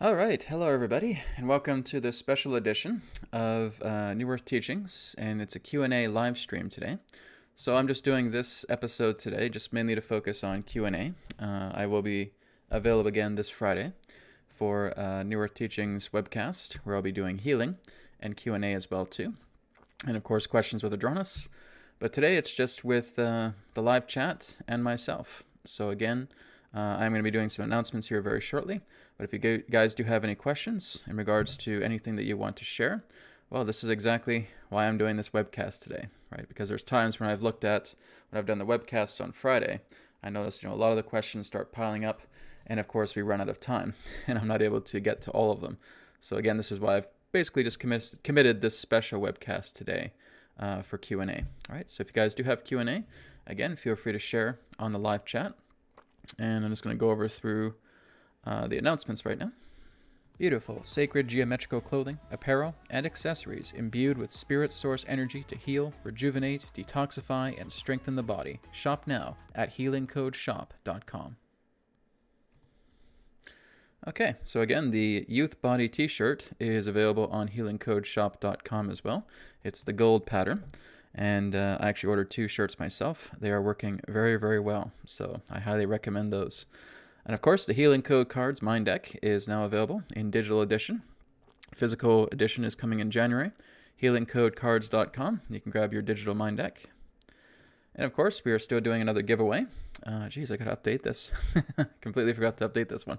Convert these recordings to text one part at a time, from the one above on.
All right, hello everybody, and welcome to this special edition of New Earth Teachings, and it's a Q&A live stream today. So I'm just doing this episode today, just mainly to focus on Q&A. I will be available again this Friday for New Earth Teachings webcast, where I'll be doing healing and Q&A as well too, and of course questions with Adronis. But today it's just with the live chat and myself. So again, I'm going to be doing some announcements here very shortly. But if you guys do have any questions in regards to anything that you want to share, well, this is exactly why I'm doing this webcast today, right? Because there's times when I've looked at when I've done the webcasts on Friday, I noticed, a lot of the questions start piling up, and of course we run out of time, and I'm not able to get to all of them. So again, this is why I've basically just committed this special webcast today for Q&A. All right, so if you guys do have Q&A, again, feel free to share on the live chat, and I'm just going to go over through the announcements right now. Beautiful, sacred geometrical clothing, apparel, and accessories imbued with spirit source energy to heal, rejuvenate, detoxify, and strengthen the body. Shop now at healingcodeshop.com. Okay, so again, the Youth Body t-shirt is available on healingcodeshop.com as well. It's the gold pattern, and I actually ordered 2 shirts myself. They are working very, very well, so I highly recommend those. And of course, the Healing Code Cards Mind Deck is now available in digital edition. Physical edition is coming in January. HealingCodeCards.com. You can grab your digital Mind Deck. And of course, we are still doing another giveaway. Geez, I gotta update this. Completely forgot to update this one.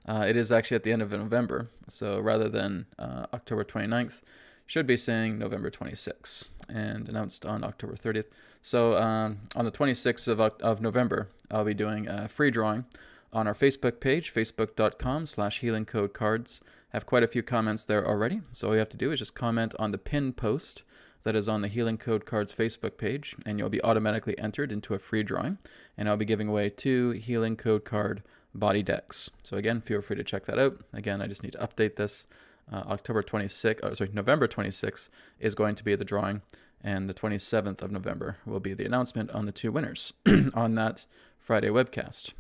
It is actually at the end of November. So rather than October 29th, should be saying November 26th and announced on October 30th. So on the 26th of November, I'll be doing a free drawing on our Facebook page, facebook.com/healingcodecards. Have quite a few comments there already. So all you have to do is just comment on the pinned post that is on the Healing Code Cards Facebook page, and you'll be automatically entered into a free drawing. And I'll be giving away 2 Healing Code Card body decks. So again, feel free to check that out. Again, I just need to update this. November 26th is going to be the drawing, and the 27th of November will be the announcement on the 2 winners on that Friday webcast.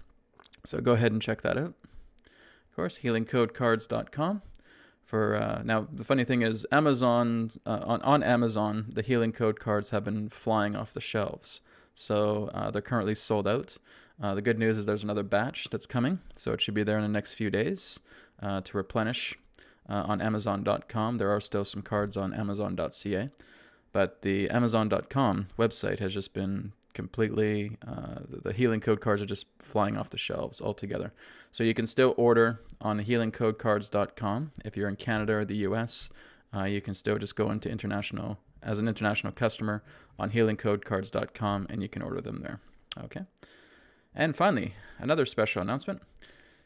So go ahead and check that out. Of course, healingcodecards.com. For now, the funny thing is, Amazon on Amazon, the Healing Code Cards have been flying off the shelves. So they're currently sold out. The good news is there's another batch that's coming, so it should be there in the next few days to replenish on Amazon.com. There are still some cards on Amazon.ca, but the Amazon.com website has just been completely, the Healing Code Cards are just flying off the shelves altogether. So you can still order on the healingcodecards.com. If you're in Canada or the US, you can still just go into international, as an international customer on healingcodecards.com, and you can order them there. Okay. And finally, another special announcement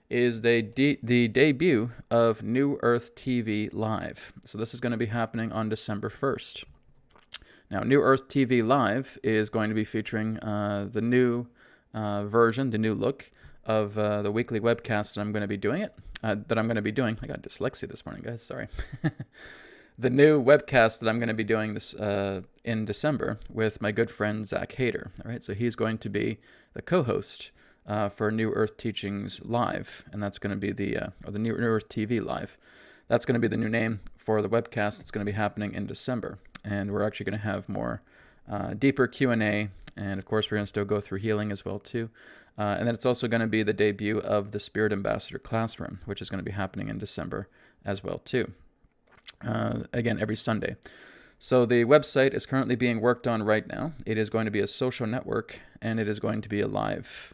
is the debut of New Earth TV Live. So this is going to be happening on December 1st. Now, New Earth TV Live is going to be featuring the new version, the new look of the weekly webcast that I'm going to be doing I got dyslexia this morning, guys. Sorry. The new webcast that I'm going to be doing this in December with my good friend Zach Hader. All right, so he's going to be the co-host for New Earth Teachings Live, and that's going to be the New Earth TV Live. That's going to be the new name for the webcast. It's going to be happening in December. And we're actually going to have more deeper Q&A, and of course we're going to still go through healing as well too. And then it's also going to be the debut of the Spirit Ambassador Classroom, which is going to be happening in December as well too. Again, every Sunday. So the website is currently being worked on right now. It is going to be a social network, and it is going to be a live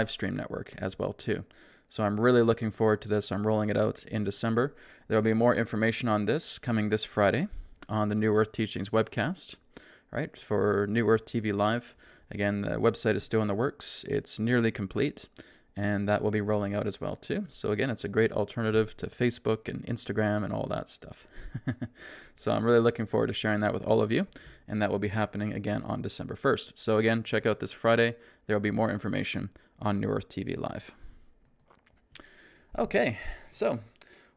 stream network as well too. So I'm really looking forward to this. I'm rolling it out in December. There will be more information on this coming this Friday on the New Earth Teachings webcast, right, for New Earth TV Live. Again, the website is still in the works. It's nearly complete, and that will be rolling out as well too. So again, it's a great alternative to Facebook and Instagram and all that stuff. So I'm really looking forward to sharing that with all of you, and that will be happening again on December 1st. So again, check out this Friday. There will be more information on New Earth TV Live. Okay, so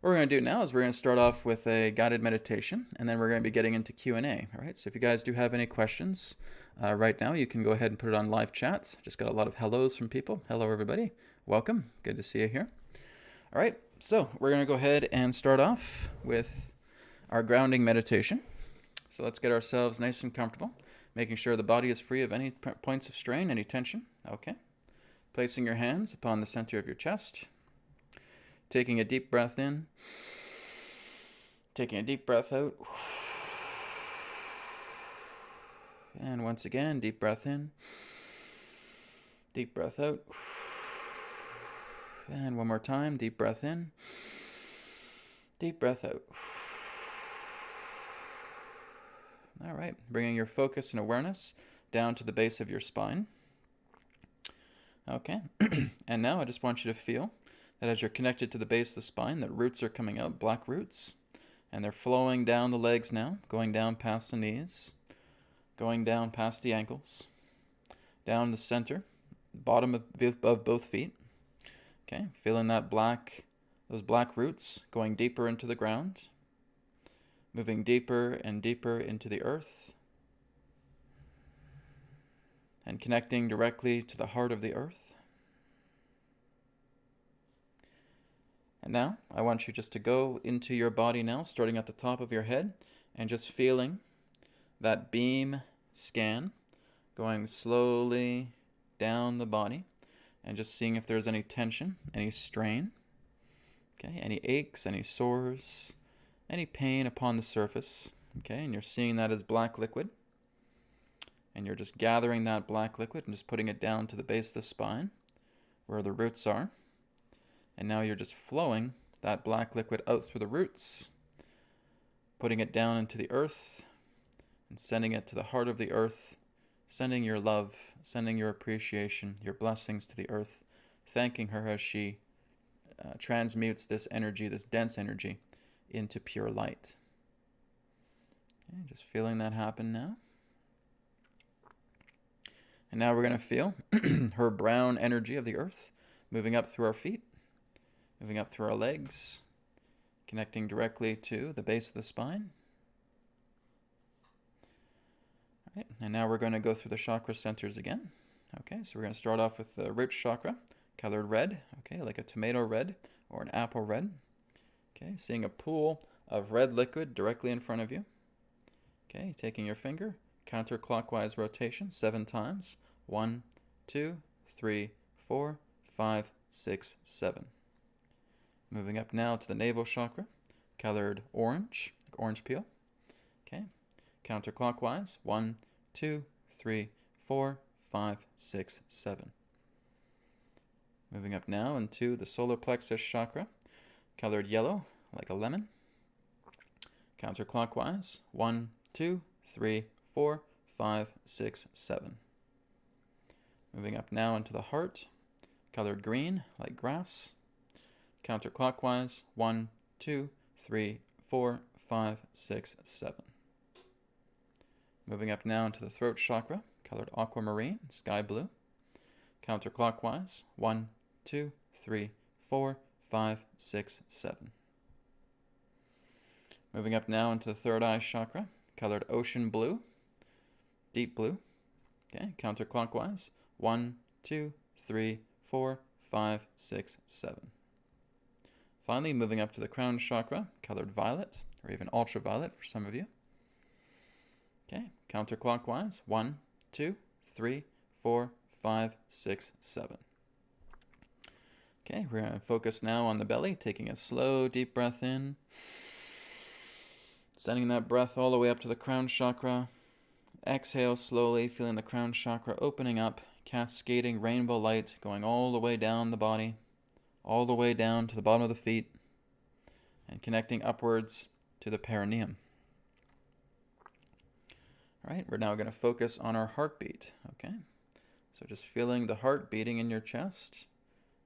what we're going to do now is we're going to start off with a guided meditation, and then we're going to be getting into Q&A. All right, so if you guys do have any questions right now, you can go ahead and put it on live chat. Just got a lot of hellos from people. Hello, everybody. Welcome. Good to see you here. All right, So we're going to go ahead and start off with our grounding meditation. So let's get ourselves nice and comfortable, making sure the body is free of any points of strain, any tension. Okay. Placing your hands upon the center of your chest. Taking a deep breath in. Taking a deep breath out. And once again, deep breath in. Deep breath out. And one more time, deep breath in. Deep breath out. All right, bringing your focus and awareness down to the base of your spine. Okay, and now I just want you to feel that as you're connected to the base of the spine, that roots are coming out, black roots, and they're flowing down the legs now, going down past the knees, going down past the ankles, down the center, bottom of both feet. Okay, feeling that those black roots going deeper into the ground, moving deeper and deeper into the earth, and connecting directly to the heart of the earth. And now, I want you just to go into your body now, starting at the top of your head, and just feeling that beam scan going slowly down the body, and just seeing if there's any tension, any strain, okay, any aches, any sores, any pain upon the surface, okay, and you're seeing that as black liquid, and you're just gathering that black liquid and just putting it down to the base of the spine, where the roots are, and now you're just flowing that black liquid out through the roots, putting it down into the earth, and sending it to the heart of the earth, sending your love, sending your appreciation, your blessings to the earth, thanking her as she transmutes this energy, this dense energy, into pure light. Okay, just feeling that happen now. And now we're going to feel her brown energy of the earth moving up through our feet, moving up through our legs, connecting directly to the base of the spine. All right, and now we're going to go through the chakra centers again. Okay, so we're going to start off with the root chakra, colored red, okay, like a tomato red or an apple red. Okay, seeing a pool of red liquid directly in front of you. Okay, taking your finger, counterclockwise rotation 7 times. 1, 2, 3, 4, 5, 6, 7. Moving up now to the navel chakra, colored orange, like orange peel. Okay, counterclockwise 1, 2, 3, 4, 5, 6, 7. Moving up now into the solar plexus chakra, colored yellow, like a lemon. Counterclockwise 1, 2, 3, 4, 5, 6, 7. Moving up now into the heart, colored green, like grass. Counterclockwise 1, 2, 3, 4, 5, 6, 7. Moving up now into the throat chakra, colored aquamarine, sky blue. Counterclockwise 1, 2, 3, 4, 5, 6, 7. Moving up now into the third eye chakra, colored ocean blue, deep blue. Okay, counterclockwise 1, 2, 3, 4, 5, 6, 7. Finally, moving up to the crown chakra, colored violet, or even ultraviolet for some of you. Okay, counterclockwise 1, 2, 3, 4, 5, 6, 7. Okay, we're going to focus now on the belly, taking a slow, deep breath in. Sending that breath all the way up to the crown chakra. Exhale slowly, feeling the crown chakra opening up, cascading rainbow light going all the way down the body, all the way down to the bottom of the feet, and connecting upwards to the perineum. All right, we're now going to focus on our heartbeat, okay? So just feeling the heart beating in your chest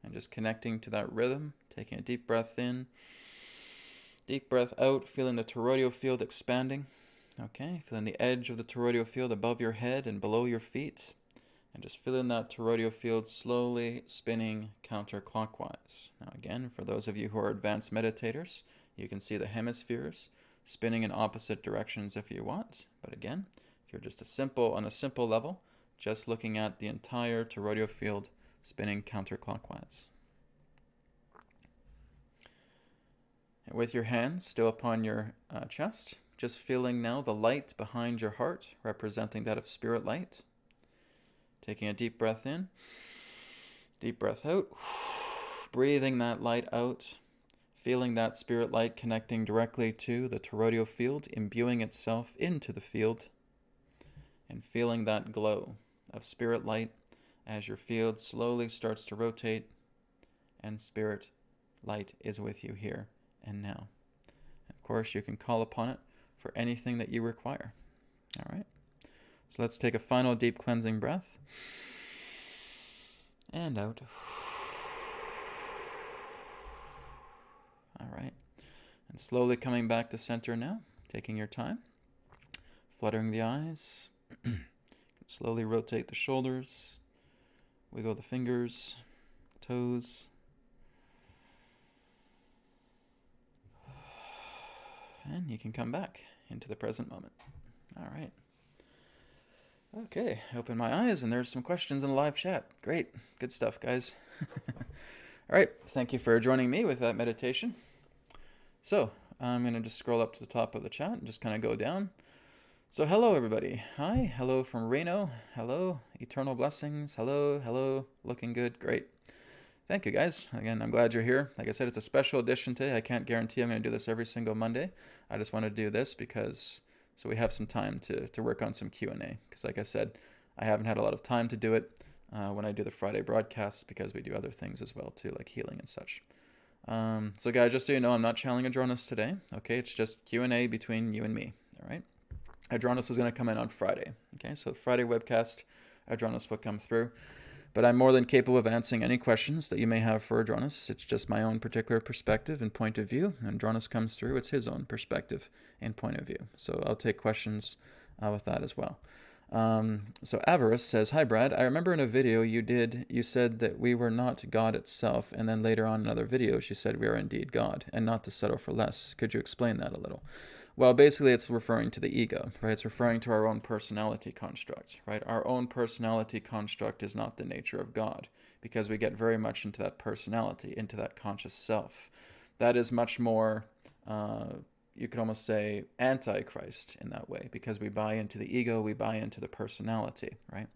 and just connecting to that rhythm, taking a deep breath in, deep breath out, feeling the toroidal field expanding, okay? Feeling the edge of the toroidal field above your head and below your feet, and just feeling that toroidal field slowly spinning counterclockwise. Now again, for those of you who are advanced meditators, you can see the hemispheres spinning in opposite directions if you want. But again, if you're just on a simple level, just looking at the entire toroidal field spinning counterclockwise. with your hands still upon your chest, just feeling now the light behind your heart, representing that of spirit light. Taking a deep breath in, deep breath out, breathing that light out, feeling that spirit light connecting directly to the toroidal field, imbuing itself into the field, and feeling that glow of spirit light as your field slowly starts to rotate, and spirit light is with you here and now. Of course, you can call upon it for anything that you require. All right. So let's take a final deep cleansing breath. And out. All right. And slowly coming back to center now, taking your time, fluttering the eyes. Slowly rotate the shoulders, wiggle the fingers, toes. And you can come back into the present moment. All right. Okay, I open my eyes and there's some questions in the live chat. Great, good stuff, guys. All right, thank you for joining me with that meditation. So I'm going to just scroll up to the top of the chat and just kind of go down. So hello, everybody. Hi, hello from Reno. Hello, eternal blessings. Hello, hello, looking good. Great. Thank you, guys. Again, I'm glad you're here. Like I said, it's a special edition today. I can't guarantee I'm going to do this every single Monday. I just want to do this because so we have some time to work on some Q&A. Because like I said, I haven't had a lot of time to do it when I do the Friday broadcasts because we do other things as well too, like healing and such. So guys, just so you know, I'm not channeling Adronis today. Okay, it's just Q&A between you and me. All right. Adronis is going to come in on Friday. Okay, so the Friday webcast, Adronis will come through. But I'm more than capable of answering any questions that you may have for Adronis. It's just my own particular perspective and point of view. And Adronis comes through, it's his own perspective and point of view. So I'll take questions with that as well. So Avarice says, hi Brad, I remember in a video you said that we were not God itself, and then later on in other videos you said we are indeed God, and not to settle for less. Could you explain that a little? Well, basically it's referring to the ego, right? It's referring to our own personality construct, right? Our own personality construct is not the nature of God, because we get very much into that personality, into that conscious self. That is much more, you could almost say, antichrist in that way, because we buy into the ego, we buy into the personality, right?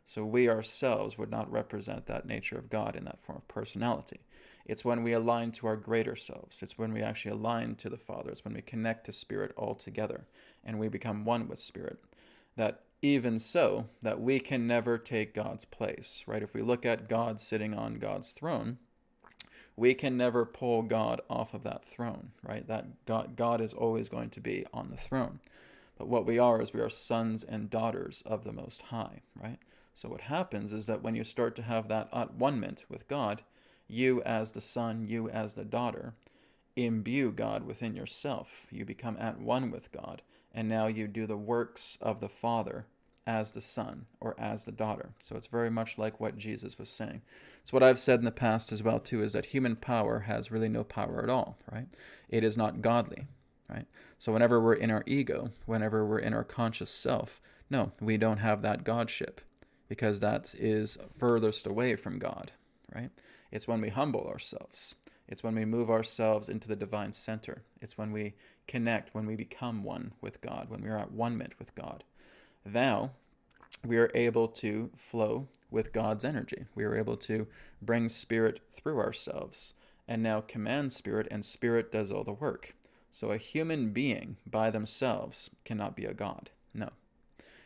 So we ourselves would not represent that nature of God in that form of personality. It's when we align to our greater selves. It's when we actually align to the Father. It's when we connect to Spirit altogether and we become one with Spirit. That even so, that we can never take God's place, right? If we look at God sitting on God's throne, we can never pull God off of that throne, right? That God is always going to be on the throne. But what we are is we are sons and daughters of the Most High, right? So what happens is that when you start to have that at-one-ment with God, you as the son, you as the daughter, imbue God within yourself. You become at one with God, and now you do the works of the Father as the son or as the daughter. So it's very much like what Jesus was saying. It's what I've said in the past as well too, is that human power has really no power at all, right? It is not godly, right? So whenever we're in our ego, whenever we're in our conscious self, no, we don't have that godship, because that is furthest away from God, right? It's when we humble ourselves. It's when we move ourselves into the divine center. It's when we connect, when we become one with God, when we are at one-ment with God. Now, we are able to flow with God's energy. We are able to bring Spirit through ourselves and now command Spirit, and Spirit does all the work. So a human being by themselves cannot be a God. No.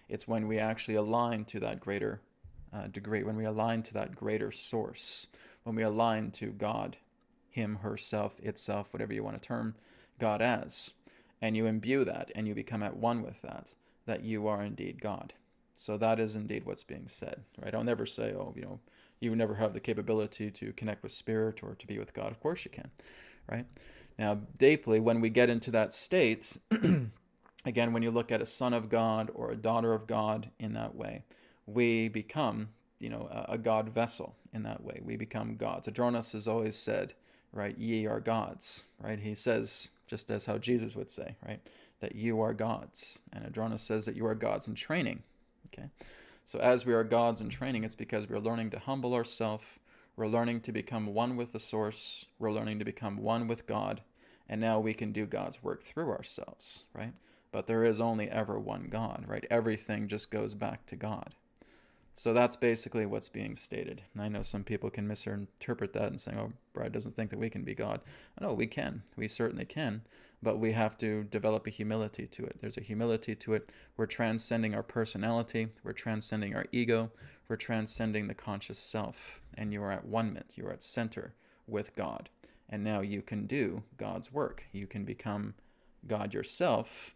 It's when we actually align to that greater degree, when we align to that greater source, when we align to God, him, herself, itself, whatever you want to term God as, and you imbue that and you become at one with that, that you are indeed God. So that is indeed what's being said, right? I'll never say, oh, you never have the capability to connect with Spirit or to be with God. Of course you can, right? Now, deeply, when we get into that state, again, when you look at a son of God or a daughter of God in that way, we become a God vessel in that way. We become gods. Adronis has always said, right, ye are gods, right? He says, just as how Jesus would say, right, that you are gods. And Adronis says that you are gods in training, okay? So as we are gods in training, it's because we're learning to humble ourselves. We're learning to become one with the source. We're learning to become one with God. and now we can do God's work through ourselves, right? But there is only ever one God, right? Everything just goes back to God. So that's basically what's being stated. And I know some people can misinterpret that and say, oh, Brad doesn't think that we can be God. No, we can. We certainly can. But we have to develop a humility to it. There's a humility to it. We're transcending our personality. We're transcending our ego. We're transcending the conscious self. And you are at one-ment. You are at center with God. And now you can do God's work. You can become God yourself.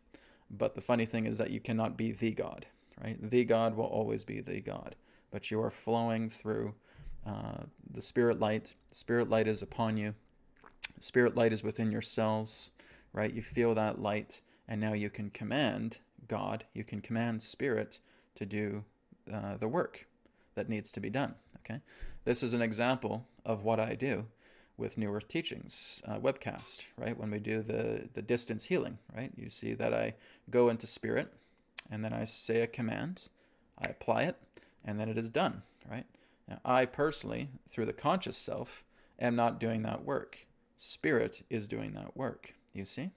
But the funny thing is that you cannot be the God. Right? The God will always be the God, but you are flowing through the spirit light. Spirit light is upon you. Spirit light is within your cells, right? You feel that light, and now you can command God, you can command spirit to do the work that needs to be done, okay? This is an example of what I do with New Earth Teachings webcast, right? When we do the distance healing, right? You see that I go into spirit, and then I say a command, I apply it, and then it is done, right? Now, I personally, through the conscious self, am not doing that work. Spirit is doing that work, you see?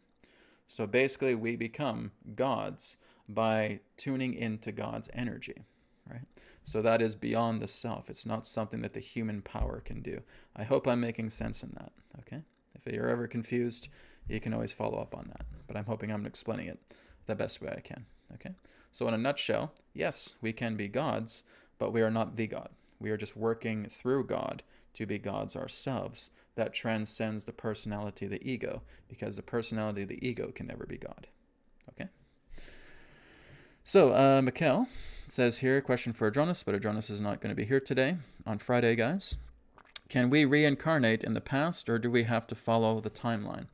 So basically, we become gods by tuning into God's energy, right? So that is beyond the self. It's not something that the human power can do. I hope I'm making sense in that, okay? If you're ever confused, you can always follow up on that. But I'm hoping I'm explaining it the best way I can. Okay, so in a nutshell, yes, we can be gods, but we are not the God. We are just working through God to be gods ourselves. That transcends the personality of the ego, because the personality of the ego can never be God. Okay? So, Mikkel says here, question for Adronis, but Adronis is not going to be here today, on Friday, guys. Can we reincarnate in the past, or do we have to follow the timeline?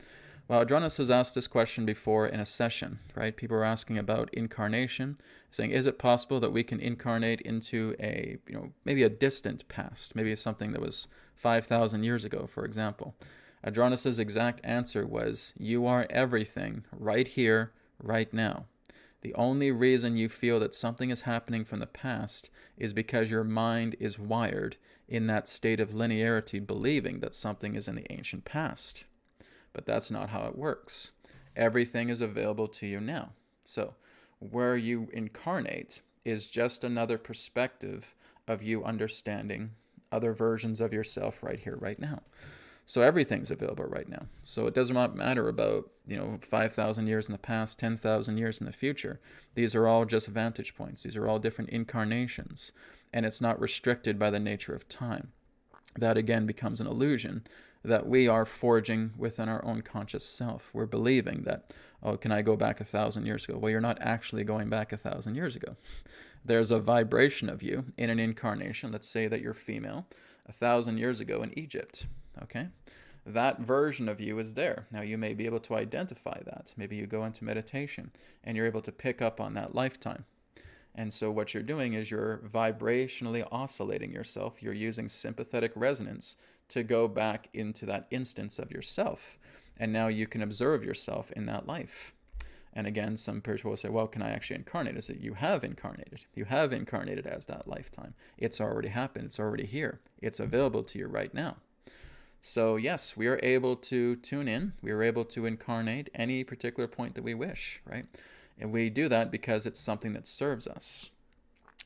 Well, Adronis has asked this question before in a session, right? People are asking about incarnation, saying, is it possible that we can incarnate into a, maybe a distant past, maybe something that was 5,000 years ago, for example? Adronis's exact answer was, you are everything right here, right now. The only reason you feel that something is happening from the past is because your mind is wired in that state of linearity, believing that something is in the ancient past. But that's not how it works. Everything is available to you now. So where you incarnate is just another perspective of you understanding other versions of yourself right here, right now. So everything's available right now. So it does not matter about, 5,000 years in the past, 10,000 years in the future. These are all just vantage points. These are all different incarnations. And it's not restricted by the nature of time. That again becomes an illusion that we are forging within our own conscious self. We're believing that, oh, can I go back 1,000 years ago? Well, you're not actually going back 1,000 years ago. There's a vibration of you in an incarnation. Let's say that you're female 1,000 years ago in Egypt, okay? That version of you is there. Now, you may be able to identify that. Maybe you go into meditation and you're able to pick up on that lifetime. And so what you're doing is you're vibrationally oscillating yourself. You're using sympathetic resonance to go back into that instance of yourself. And now you can observe yourself in that life. And again, some people will say, well, can I actually incarnate? Is it you have incarnated? You have incarnated as that lifetime. It's already happened. It's already here. It's available to you right now. So yes, we are able to tune in. We are able to incarnate any particular point that we wish, right? And we do that because it's something that serves us,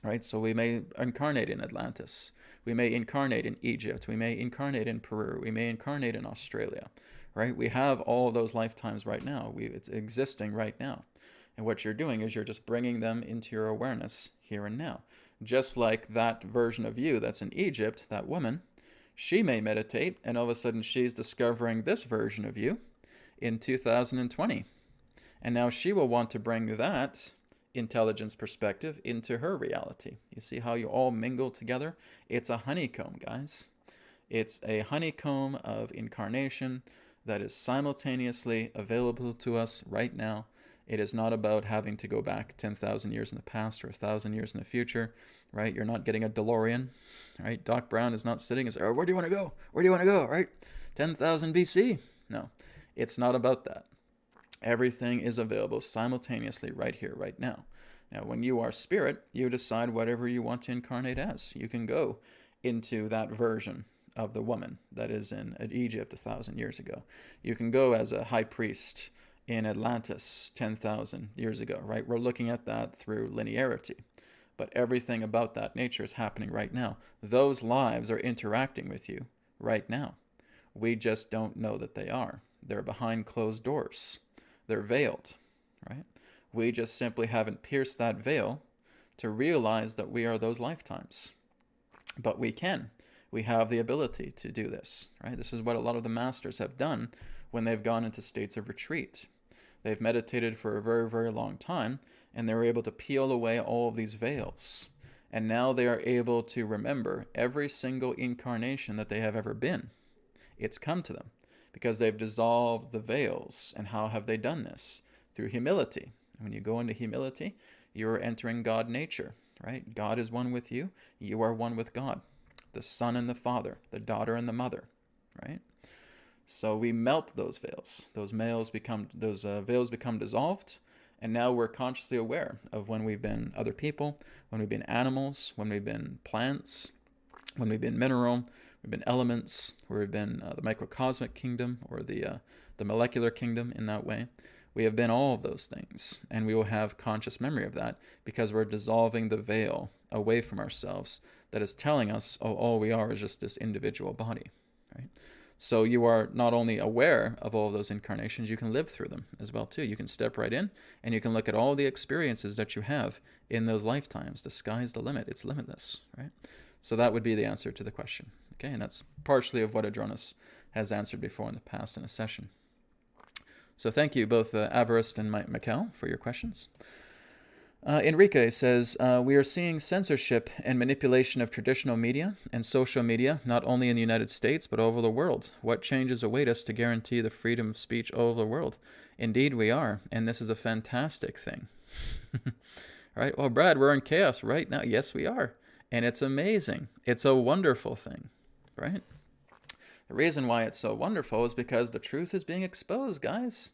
right? So we may incarnate in Atlantis. We may incarnate in Egypt. We may incarnate in Peru. We may incarnate in Australia, right? We have all of those lifetimes right now. It's existing right now. And what you're doing is you're just bringing them into your awareness here and now. Just like that version of you that's in Egypt, that woman, she may meditate, and all of a sudden she's discovering this version of you in 2020. And now she will want to bring that intelligence perspective into her reality. You see how you all mingle together? It's a honeycomb, guys. It's a honeycomb of incarnation that is simultaneously available to us right now. It is not about having to go back 10,000 years in the past or 1,000 years in the future, right? You're not getting a DeLorean, right? Doc Brown is not sitting and saying, oh, where do you want to go? Where do you want to go, right? 10,000 BC? No, it's not about that. Everything is available simultaneously right here, right now. Now, when you are spirit, you decide whatever you want to incarnate as. You can go into that version of the woman that is in Egypt 1,000 years ago. You can go as a high priest in Atlantis 10,000 years ago, right? We're looking at that through linearity. But everything about that nature is happening right now. Those lives are interacting with you right now. We just don't know that they are. They're behind closed doors. They're veiled, right? We just simply haven't pierced that veil to realize that we are those lifetimes. But we can. We have the ability to do this, right? This is what a lot of the masters have done when they've gone into states of retreat. They've meditated for a very, very long time, and they were able to peel away all of these veils. And now they are able to remember every single incarnation that they have ever been. It's come to them because they've dissolved the veils. And how have they done this? Through humility. And when you go into humility, you're entering God nature, right? God is one with you. You are one with God. The Son and the Father, the daughter and the mother, right? So we melt those veils. Those veils become dissolved, and now we're consciously aware of when we've been other people, when we've been animals, when we've been plants, when we've been mineral, we've been elements, where we've been the microcosmic kingdom or the molecular kingdom in that way. We have been all of those things, and we will have conscious memory of that because we're dissolving the veil away from ourselves that is telling us, oh, all we are is just this individual body, right? So you are not only aware of all of those incarnations, you can live through them as well too. You can step right in and you can look at all the experiences that you have in those lifetimes. The sky's the limit. It's limitless, right? So that would be the answer to the question. Okay, and that's partially of what Adronis has answered before in the past in a session. So thank you both Avarist and Mikkel for your questions. Enrique says, we are seeing censorship and manipulation of traditional media and social media, not only in the United States, but all over the world. What changes await us to guarantee the freedom of speech all over the world? Indeed, we are, and this is a fantastic thing. Right? Well, Brad, we're in chaos right now. Yes, we are. And it's amazing. It's a wonderful thing, right? The reason why it's so wonderful is because the truth is being exposed, guys.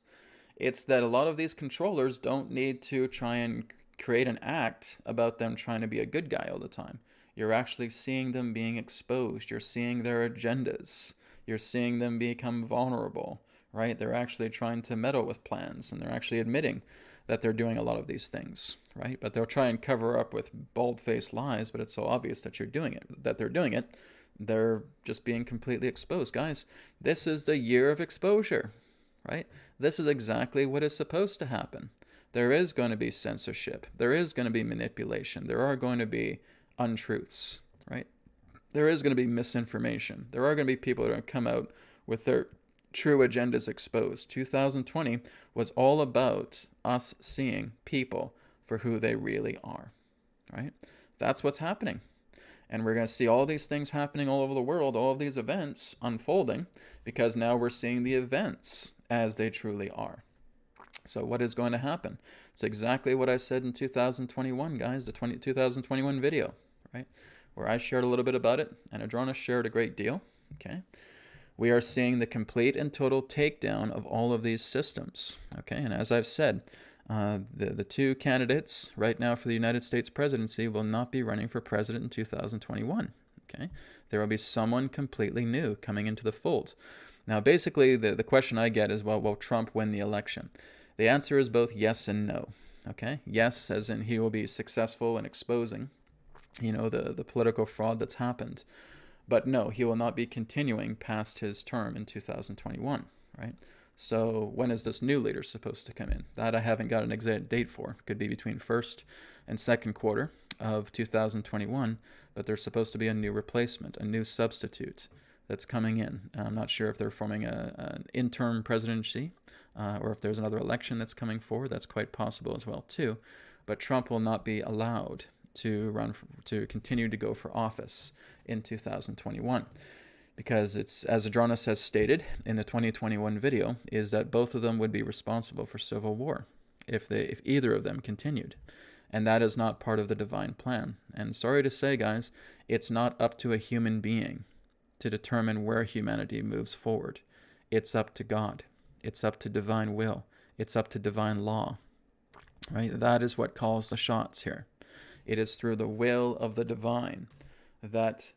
It's that a lot of these controllers don't need to try and create an act about them trying to be a good guy all the time. You're actually seeing them being exposed. You're seeing their agendas. You're seeing them become vulnerable, right? They're actually trying to meddle with plans, and they're actually admitting that they're doing a lot of these things, right? But they'll try and cover up with bald-faced lies, but it's so obvious that you're doing it, that they're doing it. They're just being completely exposed. Guys, this is the year of exposure, right? This is exactly what is supposed to happen. There is going to be censorship. There is going to be manipulation. There are going to be untruths, right? There is going to be misinformation. There are going to be people that are going to come out with their true agendas exposed. 2020 was all about us seeing people for who they really are, right? That's what's happening. And we're going to see all these things happening all over the world, all of these events unfolding, because now we're seeing the events as they truly are. So what is going to happen? It's exactly what I said in 2021, guys, the 2021 video, right? Where I shared a little bit about it, and Adronis shared a great deal, okay? We are seeing the complete and total takedown of all of these systems, okay? And as I've said, the two candidates right now for the United States presidency will not be running for president in 2021, okay? There will be someone completely new coming into the fold. Now, basically, the question I get is, well, will Trump win the election? The answer is both yes and no, okay? Yes, as in he will be successful in exposing, the political fraud that's happened. But no, he will not be continuing past his term in 2021, right? So when is this new leader supposed to come in? That I haven't got an exact date for. It could be between first and second quarter of 2021, but there's supposed to be a new replacement, a new substitute that's coming in. I'm not sure if they're forming an interim presidency or if there's another election that's coming forward. That's quite possible as well too. But Trump will not be allowed to continue to go for office in 2021. Because it's, as Adronis has stated in the 2021 video, is that both of them would be responsible for civil war if either of them continued. And that is not part of the divine plan. And sorry to say, guys, it's not up to a human being to determine where humanity moves forward. It's up to God. It's up to divine will. It's up to divine law. Right? That is what calls the shots here. It is through the will of the divine that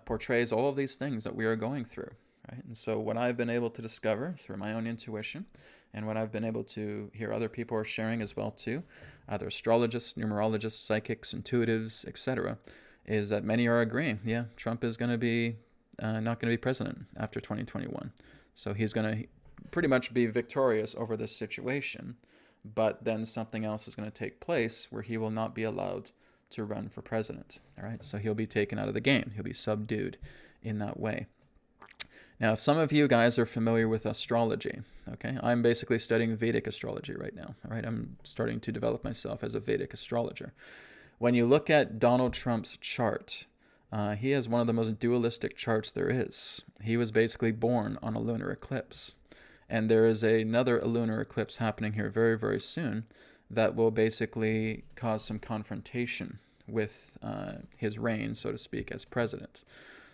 portrays all of these things that we are going through, right? And so what I've been able to discover through my own intuition, and what I've been able to hear other people are sharing as well too, other astrologists, numerologists, psychics, intuitives, etc., is that many are agreeing, yeah, Trump is going to be not going to be president after 2021. So he's going to pretty much be victorious over this situation, but then something else is going to take place where he will not be allowed to run for president. All right, so he'll be taken out of the game. He'll be subdued in that way. Now, if some of you guys are familiar with astrology, okay, I'm basically studying Vedic astrology right now. All right, I'm starting to develop myself as a Vedic astrologer. When you look at Donald Trump's chart, he has one of the most dualistic charts there is. He was basically born on a lunar eclipse. And there is another lunar eclipse happening here very, very soon that will basically cause some confrontation with his reign, so to speak, as president.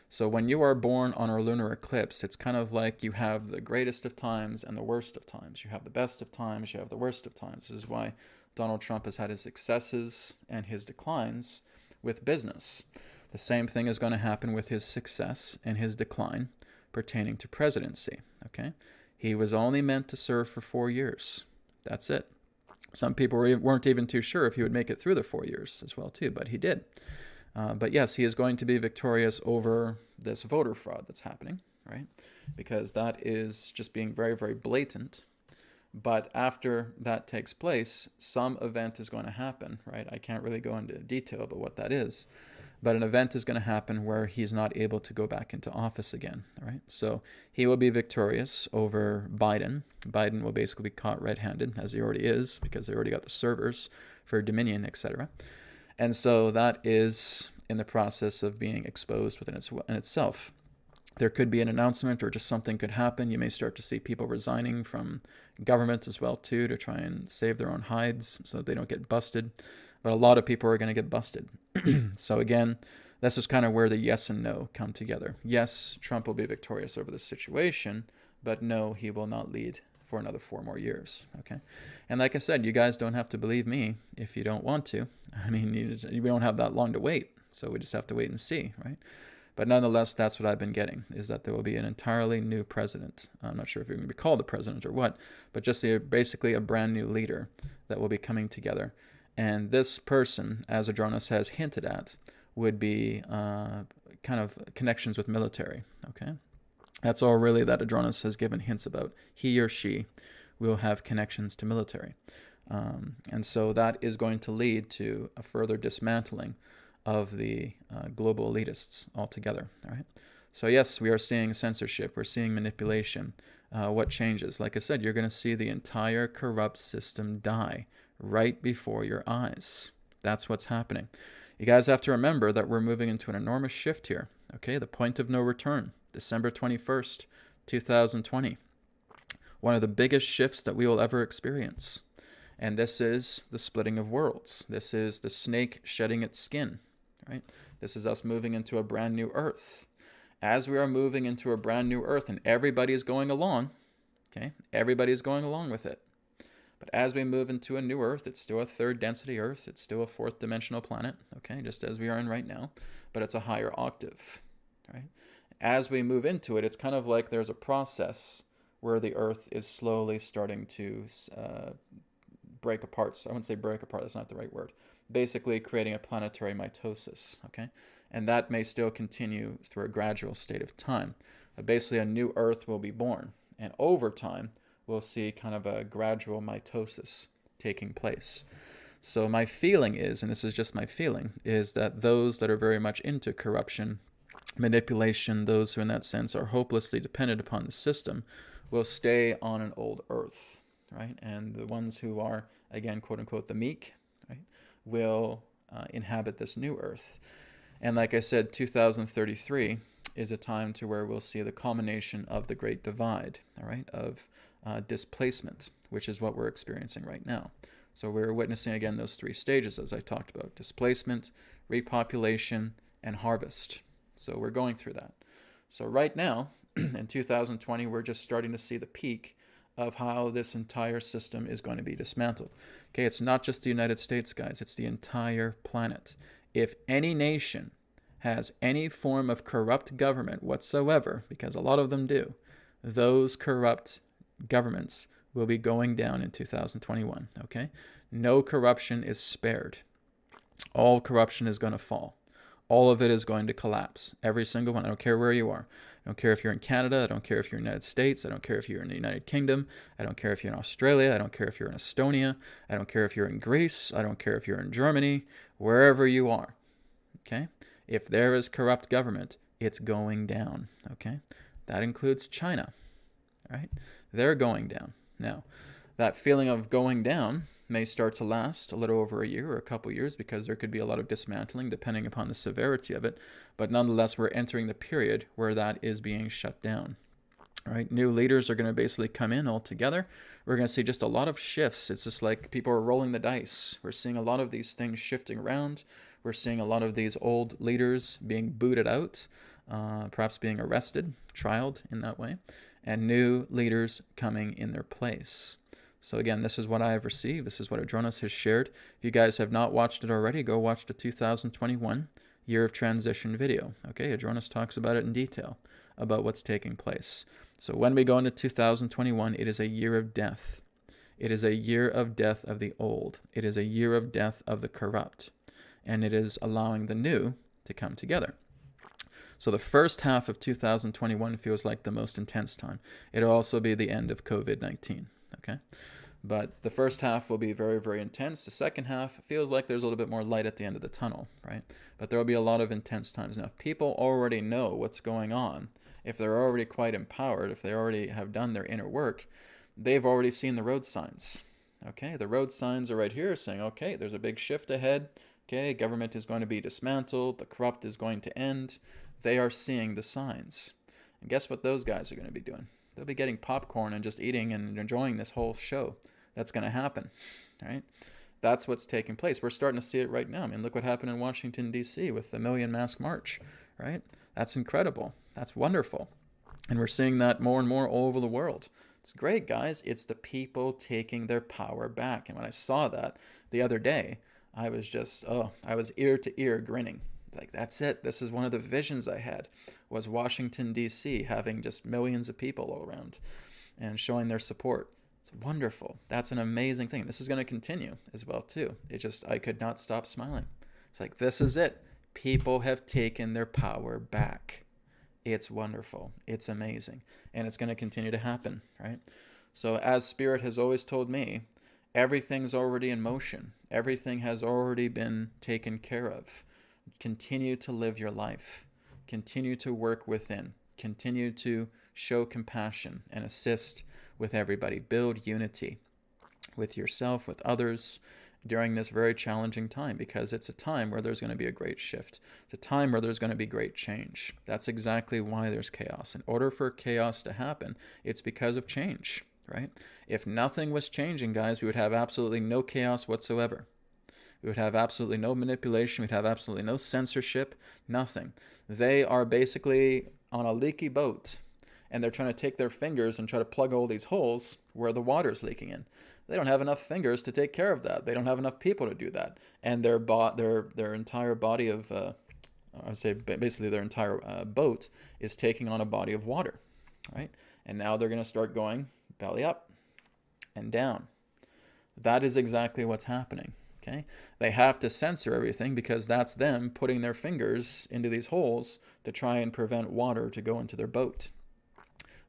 So when you are born on a lunar eclipse, it's kind of like you have the greatest of times and the worst of times. You have the best of times, you have the worst of times. This is why Donald Trump has had his successes and his declines with business. The same thing is going to happen with his success and his decline pertaining to presidency, okay? He was only meant to serve for 4 years. That's it. Some people weren't even too sure if he would make it through the 4 years as well too, but he did. But yes, he is going to be victorious over this voter fraud that's happening, right? Because that is just being very, very blatant. But after that takes place, some event is going to happen, right? I can't really go into detail about what that is. But an event is going to happen where he's not able to go back into office again, all right? So he will be victorious over Biden. Biden will basically be caught red-handed, as he already is, because they already got the servers for Dominion, etc. And so that is in the process of being exposed within itself. There could be an announcement or just something could happen. You may start to see people resigning from government as well too to try and save their own hides so that they don't get busted. But a lot of people are going to get busted. So again, this is kind of where the yes and no come together. Yes, Trump will be victorious over this situation, but no, he will not lead for another 4 more years, okay? And like I said, you guys don't have to believe me if you don't want to. I mean, we don't have that long to wait, so we just have to wait and see, right? But nonetheless, that's what I've been getting, is that there will be an entirely new president. I'm not sure if you're going to be called the president or what, but just basically a brand new leader that will be coming together. And this person, as Adronis has hinted at, would be kind of connections with military, okay? That's all really that Adronis has given hints about. He or she will have connections to military. And so that is going to lead to a further dismantling of the global elitists altogether, all right? So yes, we are seeing censorship. We're seeing manipulation. What changes? Like I said, you're going to see the entire corrupt system die right before your eyes. That's what's happening. You guys have to remember that we're moving into an enormous shift here, okay? The point of no return, December 21st, 2020. One of the biggest shifts that we will ever experience. And this is the splitting of worlds. This is the snake shedding its skin, right? This is us moving into a brand new earth. As we are moving into a brand new earth, and everybody is going along, okay? Everybody is going along with it. But as we move into a new earth, it's still a 3rd density earth. It's still a 4th dimensional planet, okay, just as we are in right now. But it's a higher octave, right? As we move into it, it's kind of like there's a process where the earth is slowly starting to break apart. So I wouldn't say break apart, that's not the right word. Basically creating a planetary mitosis, okay? And that may still continue through a gradual state of time. But basically a new earth will be born. And over time, we'll see kind of a gradual mitosis taking place. So my feeling is, and this is just my feeling, is that those that are very much into corruption, manipulation, those who in that sense are hopelessly dependent upon the system, will stay on an old earth, right? And the ones who are, again, quote unquote, the meek, right, will inhabit this new earth. And like I said, 2033 is a time to where we'll see the culmination of the Great Divide, all right, of displacement, which is what we're experiencing right now. So we're witnessing, again, those 3 stages, as I talked about: displacement, repopulation, and harvest. So we're going through that. So right now, in 2020, we're just starting to see the peak of how this entire system is going to be dismantled. Okay, it's not just the United States, guys. It's the entire planet. If any nation has any form of corrupt government whatsoever, because a lot of them do, those corrupt governments will be going down in 2021, okay? No corruption is spared. All corruption is going to fall. All of it is going to collapse. Every single one. I don't care where you are. I don't care if you're in Canada. I don't care if you're in the United States. I don't care if you're in the United Kingdom. I don't care if you're in Australia. I don't care if you're in Estonia. I don't care if you're in Greece. I don't care if you're in Germany. Wherever you are, okay? If there is corrupt government, it's going down, okay? That includes China, right? They're going down. Now, that feeling of going down may start to last a little over a year or a couple years, because there could be a lot of dismantling depending upon the severity of it. But nonetheless, we're entering the period where that is being shut down. All right, new leaders are going to basically come in all together. We're going to see just a lot of shifts. It's just like people are rolling the dice. We're seeing a lot of these things shifting around. We're seeing a lot of these old leaders being booted out, perhaps being arrested, trialed in that way, and new leaders coming in their place. So again, this is what I have received. This is what Adronis has shared. If you guys have not watched it already, go watch the 2021 Year of Transition video. Okay, Adronis talks about it in detail, about what's taking place. So when we go into 2021, it is a year of death. It is a year of death of the old. It is a year of death of the corrupt. And it is allowing the new to come together. So the first half of 2021 feels like the most intense time. It'll also be the end of COVID-19. Okay, but the first half will be very, very intense. The second half feels like there's a little bit more light at the end of the tunnel, right? But there will be a lot of intense times. Now, if people already know what's going on, if they're already quite empowered, if they already have done their inner work, they've already seen the road signs. Okay, the road signs are right here saying, okay, there's a big shift ahead. Okay, government is going to be dismantled. The corrupt is going to end. They are seeing the signs. And guess what those guys are going to be doing? They'll be getting popcorn and just eating and enjoying this whole show. That's going to happen, right? That's what's taking place. We're starting to see it right now. I mean, look what happened in Washington, D.C. with the Million Mask March, right? That's incredible. That's wonderful. And we're seeing that more and more all over the world. It's great, guys. It's the people taking their power back. And when I saw that the other day, I was just, I was ear to ear grinning. Like, that's it. This is one of the visions I had, was Washington, D.C. having just millions of people all around and showing their support. It's wonderful. That's an amazing thing. This is going to continue as well, too. I could not stop smiling. It's like, this is it. People have taken their power back. It's wonderful. It's amazing. And it's going to continue to happen, right? So as Spirit has always told me, everything's already in motion. Everything has already been taken care of. Continue to live your life. Continue to work within. Continue to show compassion and assist with everybody. Build unity with yourself, with others during this very challenging time, because it's a time where there's going to be a great shift. It's a time where there's going to be great change. That's exactly why there's chaos. In order for chaos to happen, it's because of change, right? If nothing was changing, guys, we would have absolutely no chaos whatsoever. We would have absolutely no manipulation. We'd have absolutely no censorship, nothing. They are basically on a leaky boat, and they're trying to take their fingers and try to plug all these holes where the water's leaking in. They don't have enough fingers to take care of that. They don't have enough people to do that. And their entire body of, I would say basically their entire boat is taking on a body of water, right? And now they're going to start going belly up and down. That is exactly what's happening. Okay, they have to censor everything because that's them putting their fingers into these holes to try and prevent water to go into their boat.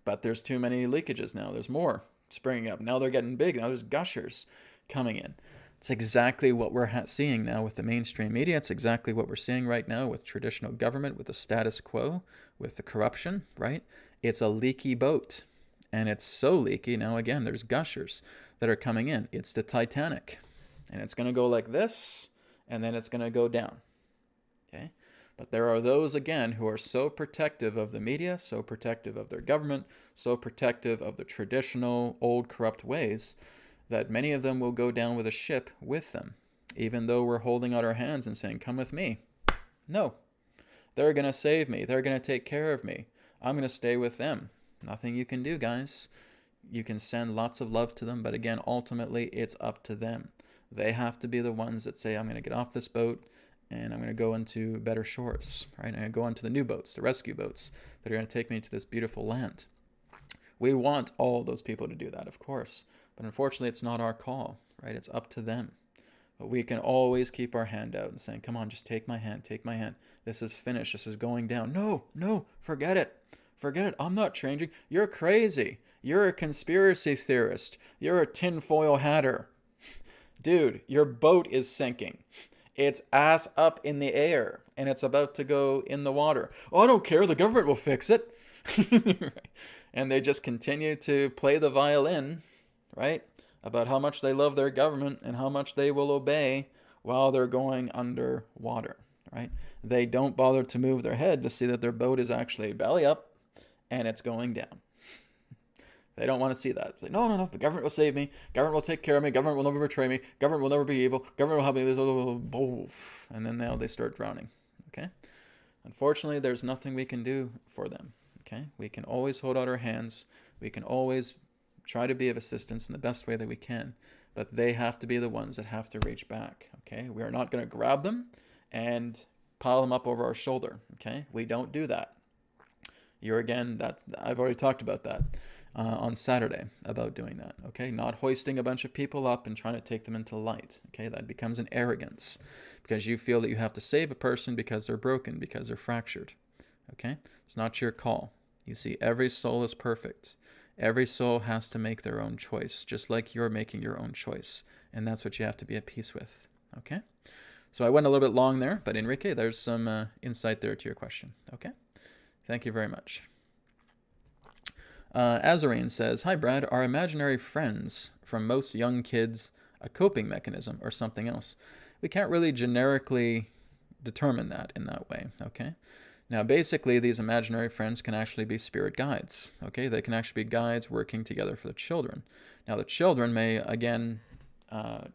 But there's too many leakages now. There's more springing up. Now they're getting big. Now there's gushers coming in. It's exactly what we're seeing now with the mainstream media. It's exactly what we're seeing right now with traditional government, with the status quo, with the corruption, right? It's a leaky boat. And it's so leaky now, again, there's gushers that are coming in. It's the Titanic. And it's going to go like this, and then it's going to go down, okay? But there are those, again, who are so protective of the media, so protective of their government, so protective of the traditional, old, corrupt ways, that many of them will go down with a ship with them, even though we're holding out our hands and saying, come with me. No. They're going to save me. They're going to take care of me. I'm going to stay with them. Nothing you can do, guys. You can send lots of love to them, but again, ultimately, it's up to them. They have to be the ones that say, I'm going to get off this boat and I'm going to go into better shores, right? I'm going to go onto the new boats, the rescue boats that are going to take me to this beautiful land. We want all those people to do that, of course, but unfortunately it's not our call, right? It's up to them. But we can always keep our hand out and saying, come on, just take my hand, take my hand. This is finished. This is going down. No, no, forget it. Forget it. I'm not changing. You're crazy. You're a conspiracy theorist. You're a tinfoil hatter. Dude, your boat is sinking. It's ass up in the air, and it's about to go in the water. Oh, I don't care. The government will fix it. And they just continue to play the violin, right? About how much they love their government and how much they will obey while they're going underwater, right? They don't bother to move their head to see that their boat is actually belly up and it's going down. They don't want to see that. It's like, no, no, no, the government will save me. Government will take care of me. Government will never betray me. Government will never be evil. Government will help me. And then now they start drowning, okay? Unfortunately, there's nothing we can do for them, okay? We can always hold out our hands. We can always try to be of assistance in the best way that we can, but they have to be the ones that have to reach back, okay? We are not going to grab them and pile them up over our shoulder, okay? We don't do that. I've already talked about that on Saturday, about doing that, okay? Not hoisting a bunch of people up and trying to take them into light, okay? That becomes an arrogance because you feel that you have to save a person because they're broken, because they're fractured, okay? It's not your call. You see, every soul is perfect. Every soul has to make their own choice, just like you're making your own choice. And that's what you have to be at peace with, okay? So I went a little bit long there, but Enrique, there's some insight there to your question, okay? Thank you very much. Azarine says, hi, Brad. Are imaginary friends from most young kids a coping mechanism or something else? We can't really generically determine that in that way, okay? Now, basically, these imaginary friends can actually be spirit guides, okay? They can actually be guides working together for the children. Now, the children may, again,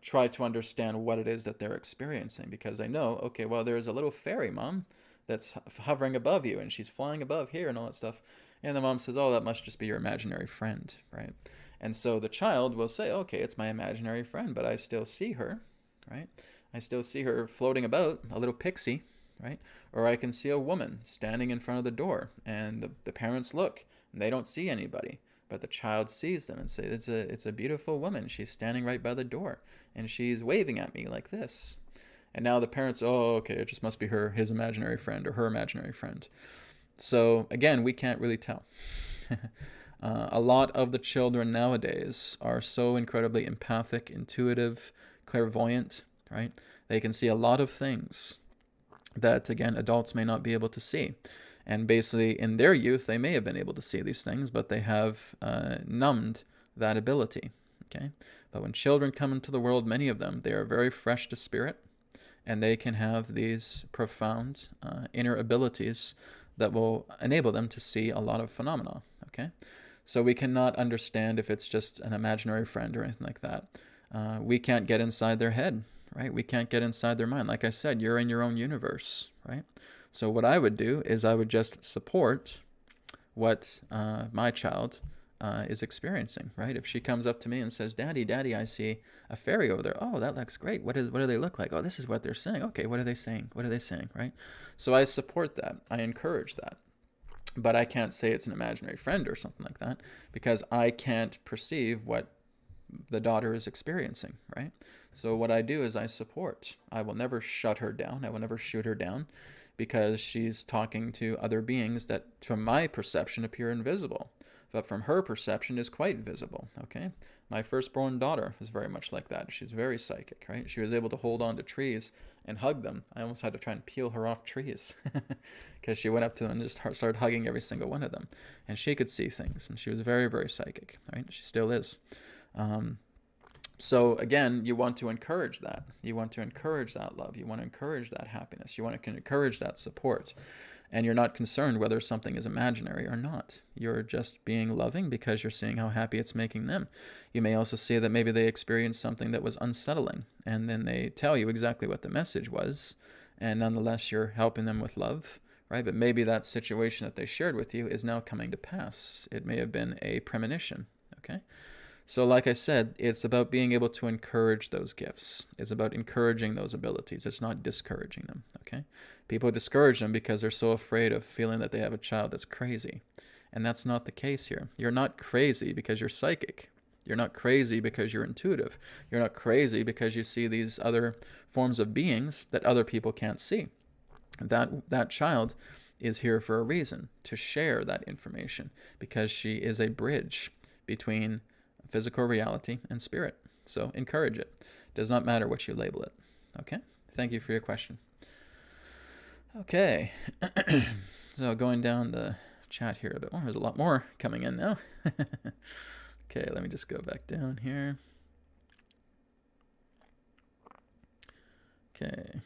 try to understand what it is that they're experiencing because they know, okay, well, there's a little fairy, Mom, that's hovering above you, and she's flying above here and all that stuff. And the mom says, oh, that must just be your imaginary friend, right? And so the child will say, okay, it's my imaginary friend, but I still see her, right? I still see her floating about, a little pixie, right? Or I can see a woman standing in front of the door, and the parents look, and they don't see anybody, but the child sees them and says, it's a beautiful woman. She's standing right by the door, and she's waving at me like this. And now the parents, oh, okay, it just must be his imaginary friend or her imaginary friend. So again, we can't really tell. A lot of the children nowadays are so incredibly empathic, intuitive, clairvoyant, right? They can see a lot of things that, again, adults may not be able to see. And basically, in their youth, they may have been able to see these things, but they have numbed that ability, okay? But when children come into the world, many of them, they are very fresh to spirit, and they can have these profound inner abilities that will enable them to see a lot of phenomena, okay? So we cannot understand if it's just an imaginary friend or anything like that. We can't get inside their head, right? We can't get inside their mind. Like I said, you're in your own universe, right? So what I would do is I would just support what my child is experiencing, right? If she comes up to me and says, Daddy, Daddy, I see a fairy over there. Oh, that looks great. What do they look like? Oh, this is what they're saying. Okay, what are they saying? What are they saying, right? So I support that. I encourage that. But I can't say it's an imaginary friend or something like that because I can't perceive what the daughter is experiencing, right? So what I do is I support. I will never shut her down. I will never shoot her down because she's talking to other beings that, from my perception, appear invisible. But from her perception is quite visible, okay? My firstborn daughter is very much like that. She's very psychic, right? She was able to hold on to trees and hug them. I almost had to try and peel her off trees because she went up to them and just started hugging every single one of them. And she could see things, and she was very, very psychic, right? She still is. So again, you want to encourage that. You want to encourage that love. You want to encourage that happiness. You want to encourage that support. And you're not concerned whether something is imaginary or not. You're just being loving because you're seeing how happy it's making them. You may also see that maybe they experienced something that was unsettling, and then they tell you exactly what the message was, and nonetheless you're helping them with love, right? But maybe that situation that they shared with you is now coming to pass. It may have been a premonition, okay? So like I said, it's about being able to encourage those gifts. It's about encouraging those abilities. It's not discouraging them, okay? People discourage them because they're so afraid of feeling that they have a child that's crazy. And that's not the case here. You're not crazy because you're psychic. You're not crazy because you're intuitive. You're not crazy because you see these other forms of beings that other people can't see. That child is here for a reason, to share that information, because she is a bridge between physical reality and spirit. So encourage it. Does not matter what you label it. Okay? Thank you for your question. Okay. So going down the chat here a bit more. There's a lot more coming in now. Okay, let me just go back down here. Okay.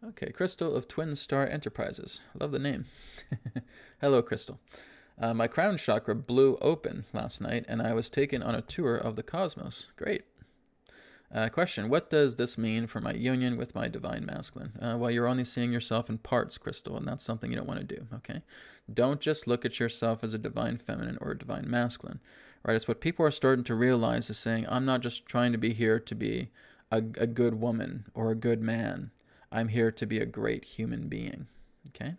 Okay, Crystal of Twin Star Enterprises. Love the name. Hello, Crystal. My crown chakra blew open last night, and I was taken on a tour of the cosmos. Great. Question, what does this mean for my union with my divine masculine? Well, you're only seeing yourself in parts, Crystal, and that's something you don't want to do, okay? Don't just look at yourself as a divine feminine or a divine masculine, right? It's what people are starting to realize is saying, I'm not just trying to be here to be a good woman or a good man. I'm here to be a great human being, okay?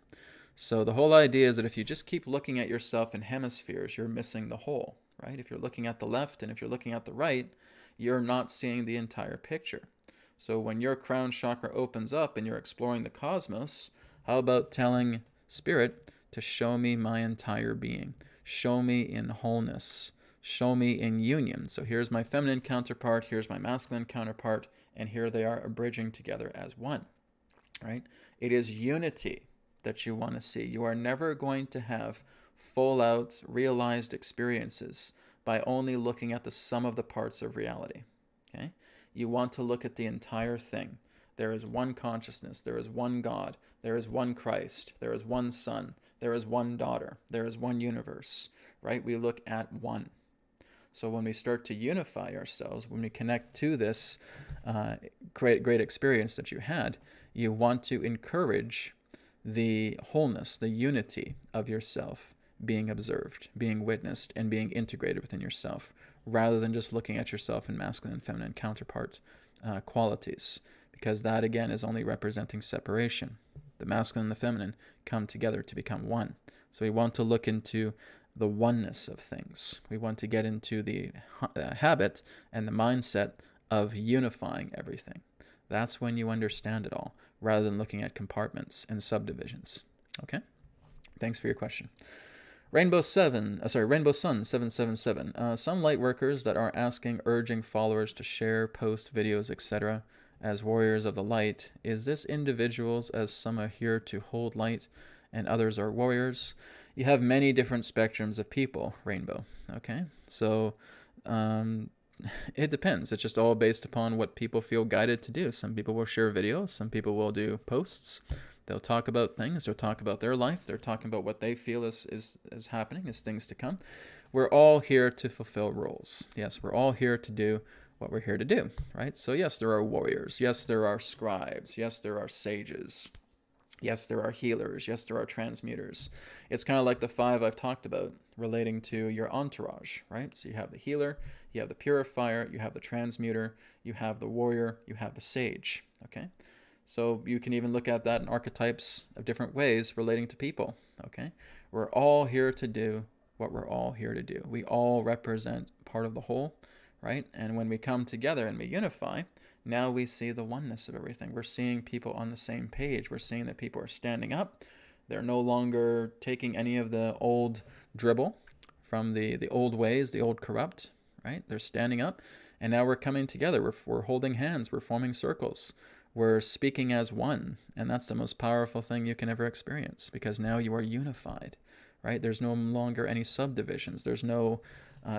So the whole idea is that if you just keep looking at yourself in hemispheres, you're missing the whole, right? If you're looking at the left and if you're looking at the right, you're not seeing the entire picture. So when your crown chakra opens up and you're exploring the cosmos, how about telling Spirit to show me my entire being? Show me in wholeness. Show me in union. So here's my feminine counterpart, here's my masculine counterpart, and here they are abridging together as one, right? It is unity that you want to see. You are never going to have full out realized experiences by only looking at the sum of the parts of reality, okay? You want to look at the entire thing. There is one consciousness, there is one God, there is one Christ, there is one Son, there is one daughter, there is one universe, right? We look at one. So when we start to unify ourselves, when we connect to this great experience that you had, you want to encourage the wholeness, the unity of yourself being observed, being witnessed, and being integrated within yourself, rather than just looking at yourself in masculine and feminine counterpart qualities, because that, again, is only representing separation. The masculine and the feminine come together to become one. So we want to look into the oneness of things. We want to get into the habit and the mindset of unifying everything. That's when you understand it all, rather than looking at compartments and subdivisions. Okay? Thanks for your question. Rainbow Sun 777. Some light workers that are asking, urging followers to share, post videos, etc. as warriors of the light. Is this individuals, as some are here to hold light and others are warriors? You have many different spectrums of people, Rainbow. Okay? So it depends. It's just all based upon what people feel guided to do. Some people will share videos. Some people will do posts. They'll talk about things. They'll talk about their life. They're talking about what they feel is happening, is things to come. We're all here to fulfill roles. Yes, we're all here to do what we're here to do, right? So yes, there are warriors. Yes, there are scribes. Yes, there are sages. Yes, there are healers. Yes, there are transmuters. It's kind of like the 5 I've talked about relating to your entourage, right? So you have the healer, you have the purifier, you have the transmuter, you have the warrior, you have the sage, okay? So you can even look at that in archetypes of different ways relating to people, okay? We're all here to do what we're all here to do. We all represent part of the whole, right? And when we come together and we unify, now we see the oneness of everything. We're seeing people on the same page. We're seeing that people are standing up. They're no longer taking any of the old dribble from the old ways, the old corrupt, right? They're standing up, and now we're coming together. We're holding hands. We're forming circles. We're speaking as one, and that's the most powerful thing you can ever experience, because now you are unified, right? There's no longer any subdivisions. There's no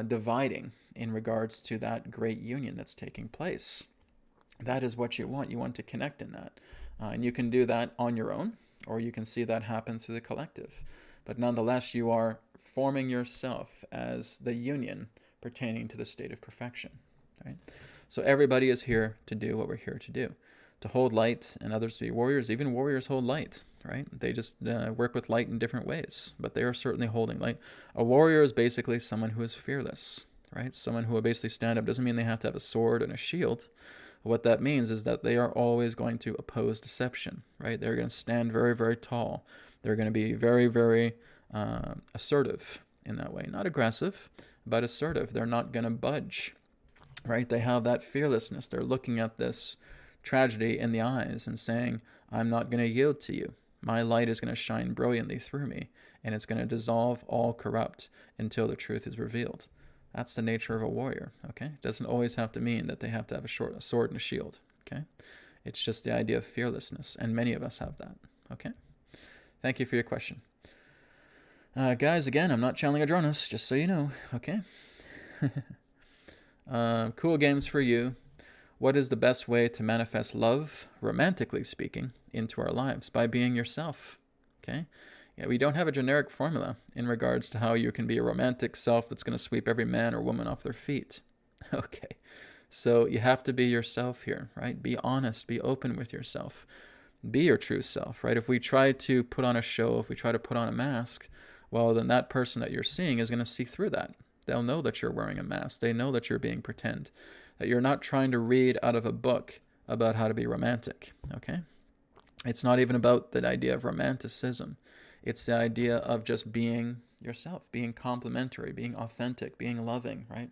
dividing in regards to that great union that's taking place. That is what you want. You want to connect in that. And you can do that on your own, or you can see that happen through the collective. But nonetheless, you are forming yourself as the union pertaining to the state of perfection, right? So everybody is here to do what we're here to do. To hold light and others to be warriors. Even warriors hold light, right? They just work with light in different ways, but they are certainly holding light. A warrior is basically someone who is fearless, right? Someone who will basically stand up. Doesn't mean they have to have a sword and a shield. What that means is that they are always going to oppose deception, right? They're going to stand very, very tall. They're going to be very, very assertive in that way. Not aggressive, but assertive. They're not going to budge, right? They have that fearlessness. They're looking at this tragedy in the eyes and saying, I'm not going to yield to you. My light is going to shine brilliantly through me, and it's going to dissolve all corrupt until the truth is revealed. That's the nature of a warrior, okay? It doesn't always have to mean that they have to have a sword and a shield, okay? It's just the idea of fearlessness, and many of us have that, okay? Thank you for your question. Guys, again, I'm not channeling Adronis, just so you know, okay? Cool games for you. What is the best way to manifest love, romantically speaking, into our lives? By being yourself, okay? Yeah, we don't have a generic formula in regards to how you can be a romantic self that's going to sweep every man or woman off their feet. Okay, so you have to be yourself here, right? Be honest, be open with yourself. Be your true self, right? If we try to put on a show, if we try to put on a mask, well, then that person that you're seeing is going to see through that. They'll know that you're wearing a mask. They know that you're being pretend, that you're not trying to read out of a book about how to be romantic, okay? It's not even about the idea of romanticism. It's the idea of just being yourself, being complimentary, being authentic, being loving, right?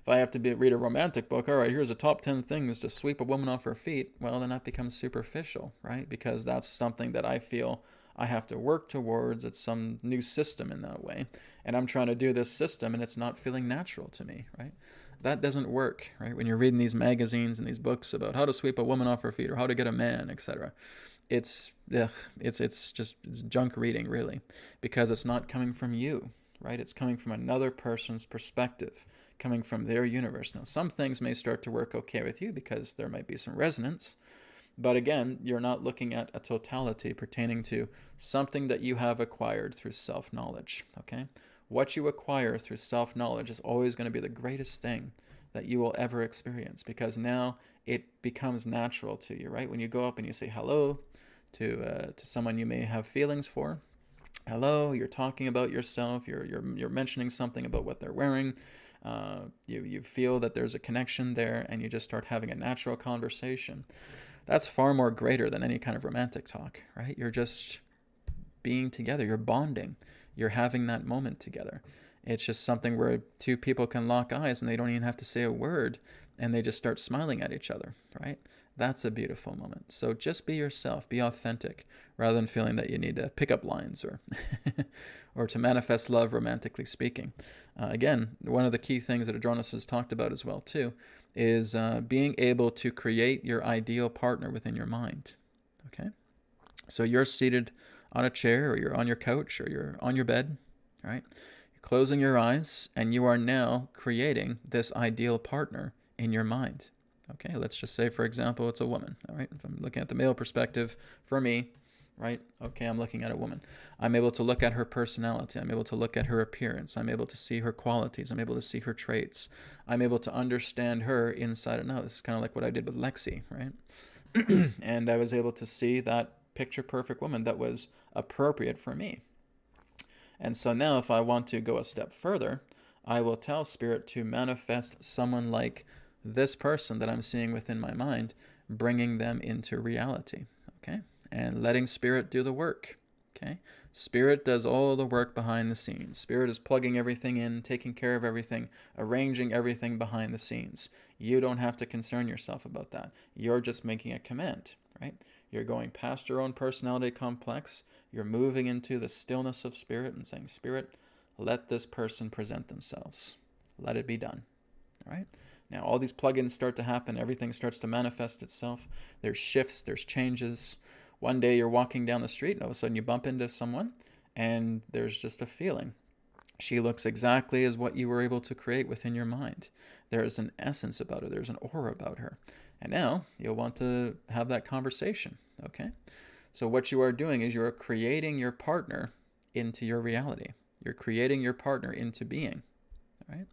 If I have to read a romantic book, all right, here's the top 10 things to sweep a woman off her feet, well, then that becomes superficial, right? Because that's something that I feel I have to work towards. It's some new system in that way. And I'm trying to do this system, and it's not feeling natural to me, right? That doesn't work, right? When you're reading these magazines and these books about how to sweep a woman off her feet or how to get a man, etc., it's junk reading, really, because it's not coming from you, right? It's coming from another person's perspective, coming from their universe. Now, some things may start to work okay with you because there might be some resonance, but again, you're not looking at a totality pertaining to something that you have acquired through self-knowledge, okay? What you acquire through self-knowledge is always going to be the greatest thing that you will ever experience, because now it becomes natural to you, right? When you go up and you say hello to someone you may have feelings for, hello, you're talking about yourself, you're mentioning something about what they're wearing, you feel that there's a connection there, and you just start having a natural conversation. That's far more greater than any kind of romantic talk, right? You're just being together, you're bonding, you're having that moment together. It's just something where two people can lock eyes and they don't even have to say a word, and they just start smiling at each other, right? That's a beautiful moment. So just be yourself, be authentic, rather than feeling that you need to pick up lines or or to manifest love, romantically speaking. Again, one of the key things that Adronis has talked about as well too is being able to create your ideal partner within your mind. Okay, so you're seated on a chair, or you're on your couch, or you're on your bed, right? You're closing your eyes, and you are now creating this ideal partner in your mind. Okay, let's just say, for example, it's a woman, all right? If I'm looking at the male perspective, for me, right? Okay, I'm looking at a woman. I'm able to look at her personality. I'm able to look at her appearance. I'm able to see her qualities. I'm able to see her traits. I'm able to understand her inside and out. This is kind of like what I did with Lexi, right? And I was able to see that picture-perfect woman that was appropriate for me. And so now if I want to go a step further, I will tell Spirit to manifest someone like this person that I'm seeing within my mind, bringing them into reality, okay? And letting Spirit do the work, okay? Spirit does all the work behind the scenes. Spirit is plugging everything in, taking care of everything, arranging everything behind the scenes. You don't have to concern yourself about that. You're just making a command, right? You're going past your own personality complex. You're moving into the stillness of Spirit and saying, Spirit, let this person present themselves. Let it be done, all right? Now, all these plugins start to happen. Everything starts to manifest itself. There's shifts. There's changes. One day you're walking down the street, and all of a sudden you bump into someone, and there's just a feeling. She looks exactly as what you were able to create within your mind. There's an essence about her. There's an aura about her. And now you'll want to have that conversation, okay? So what you are doing is you're creating your partner into your reality. You're creating your partner into being, right?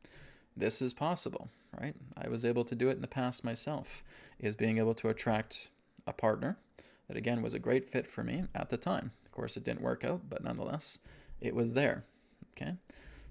This is possible, right? I was able to do it in the past myself, is being able to attract a partner that, again, was a great fit for me at the time. Of course, it didn't work out, but nonetheless, it was there. Okay?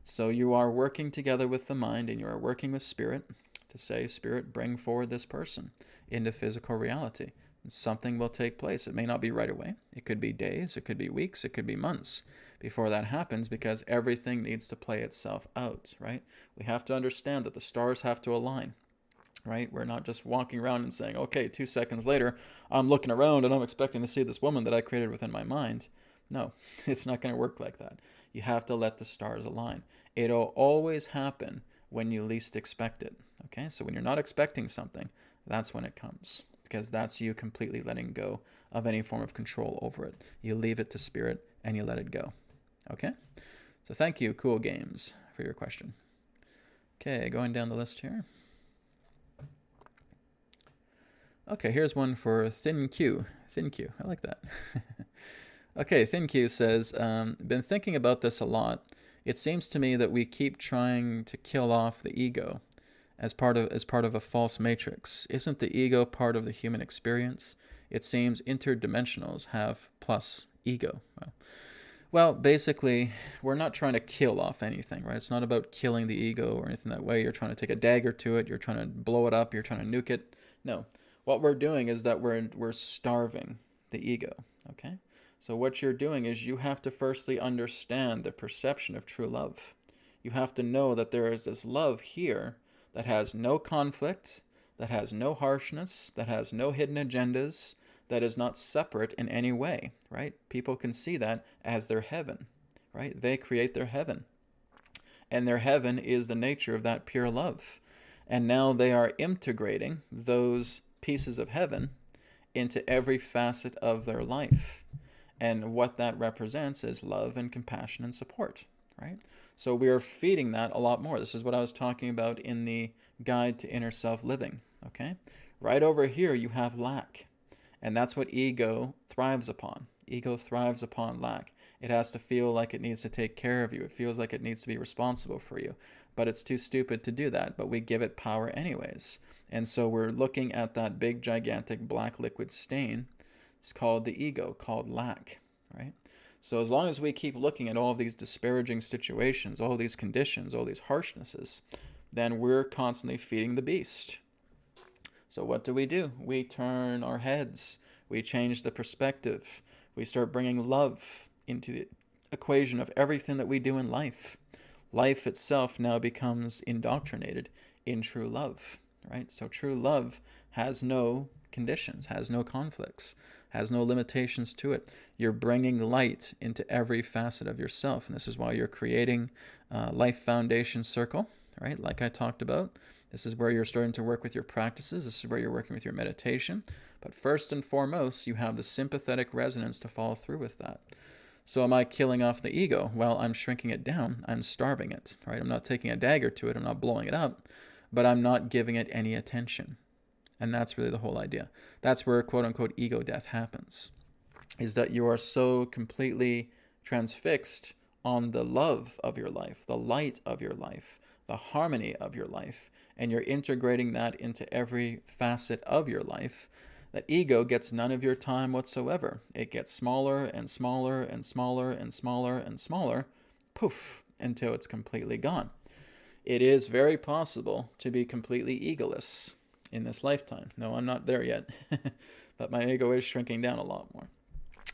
So you are working together with the mind, and you are working with spirit to say, Spirit, bring forward this person into physical reality. And something will take place. It may not be right away. It could be days, it could be weeks, it could be months before that happens, because everything needs to play itself out, right? We have to understand that the stars have to align, right? We're not just walking around and saying, okay, 2 seconds later, I'm looking around and I'm expecting to see this woman that I created within my mind. No, it's not going to work like that. You have to let the stars align. It'll always happen when you least expect it, okay? So when you're not expecting something, that's when it comes, because that's you completely letting go of any form of control over it. You leave it to spirit and you let it go, okay? So thank you, Cool Games, for your question. Okay, going down the list here. Okay, here's one for Thin Q. Thin Q, I like that. Okay, Thin Q says, been thinking about this a lot. It seems to me that we keep trying to kill off the ego as part of a false matrix. Isn't the ego part of the human experience? It seems interdimensionals have plus ego. Well, basically, we're not trying to kill off anything, right? It's not about killing the ego or anything that way. You're trying to take a dagger to it. You're trying to blow it up. You're trying to nuke it. No. What we're doing is that we're starving the ego, okay? So what you're doing is you have to firstly understand the perception of true love. You have to know that there is this love here that has no conflict, that has no harshness, that has no hidden agendas, that is not separate in any way, right? People can see that as their heaven, right? They create their heaven. And their heaven is the nature of that pure love. And now they are integrating those pieces of heaven into every facet of their life. And what that represents is love and compassion and support, right? So we are feeding that a lot more. This is what I was talking about in the Guide to Inner Self Living, okay? Right over here, you have lack. And that's what ego thrives upon. Ego thrives upon lack. It has to feel like it needs to take care of you. It feels like it needs to be responsible for you. But it's too stupid to do that. But we give it power anyways. And so we're looking at that big, gigantic black liquid stain. It's called the ego, called lack, right? So as long as we keep looking at all of these disparaging situations, all these conditions, all these harshnesses, then we're constantly feeding the beast. So what do? We turn our heads. We change the perspective. We start bringing love into the equation of everything that we do in life. Life itself now becomes indoctrinated in true love, right? So true love has no conditions, has no conflicts, has no limitations to it. You're bringing light into every facet of yourself, and this is why you're creating Life Foundation Circle, right? Like I talked about. This is where you're starting to work with your practices. This is where you're working with your meditation. But first and foremost, you have the sympathetic resonance to follow through with that. So am I killing off the ego? Well, I'm shrinking it down. I'm starving it, right? I'm not taking a dagger to it. I'm not blowing it up, but I'm not giving it any attention. And that's really the whole idea. That's where quote-unquote ego death happens, is that you are so completely transfixed on the love of your life, the light of your life, the harmony of your life, and you're integrating that into every facet of your life, that ego gets none of your time whatsoever. It gets smaller and smaller and smaller and smaller and smaller, poof, until it's completely gone. It is very possible to be completely egoless in this lifetime. No, I'm not there yet, but my ego is shrinking down a lot more.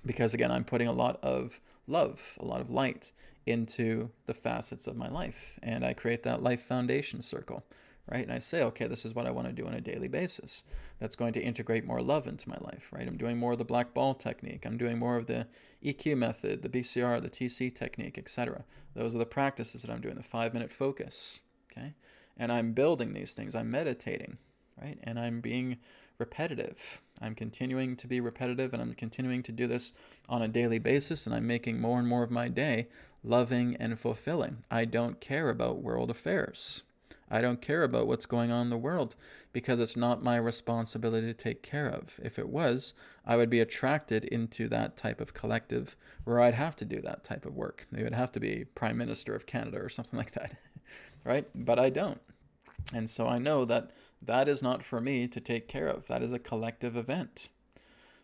Because again, I'm putting a lot of love, a lot of light into the facets of my life. And I create that Life Foundation Circle, right? And I say, okay, this is what I want to do on a daily basis. That's going to integrate more love into my life, right? I'm doing more of the black ball technique. I'm doing more of the EQ method, the BCR, the TC technique, etc. Those are the practices that I'm doing, the 5-minute focus, okay? And I'm building these things. I'm meditating, right? And I'm being repetitive. I'm continuing to be repetitive, and I'm continuing to do this on a daily basis, and I'm making more and more of my day loving and fulfilling. I don't care about world affairs. I don't care about what's going on in the world because it's not my responsibility to take care of. If it was, I would be attracted into that type of collective where I'd have to do that type of work. Maybe I'd have to be Prime Minister of Canada or something like that, right? But I don't. And so I know that that is not for me to take care of. That is a collective event.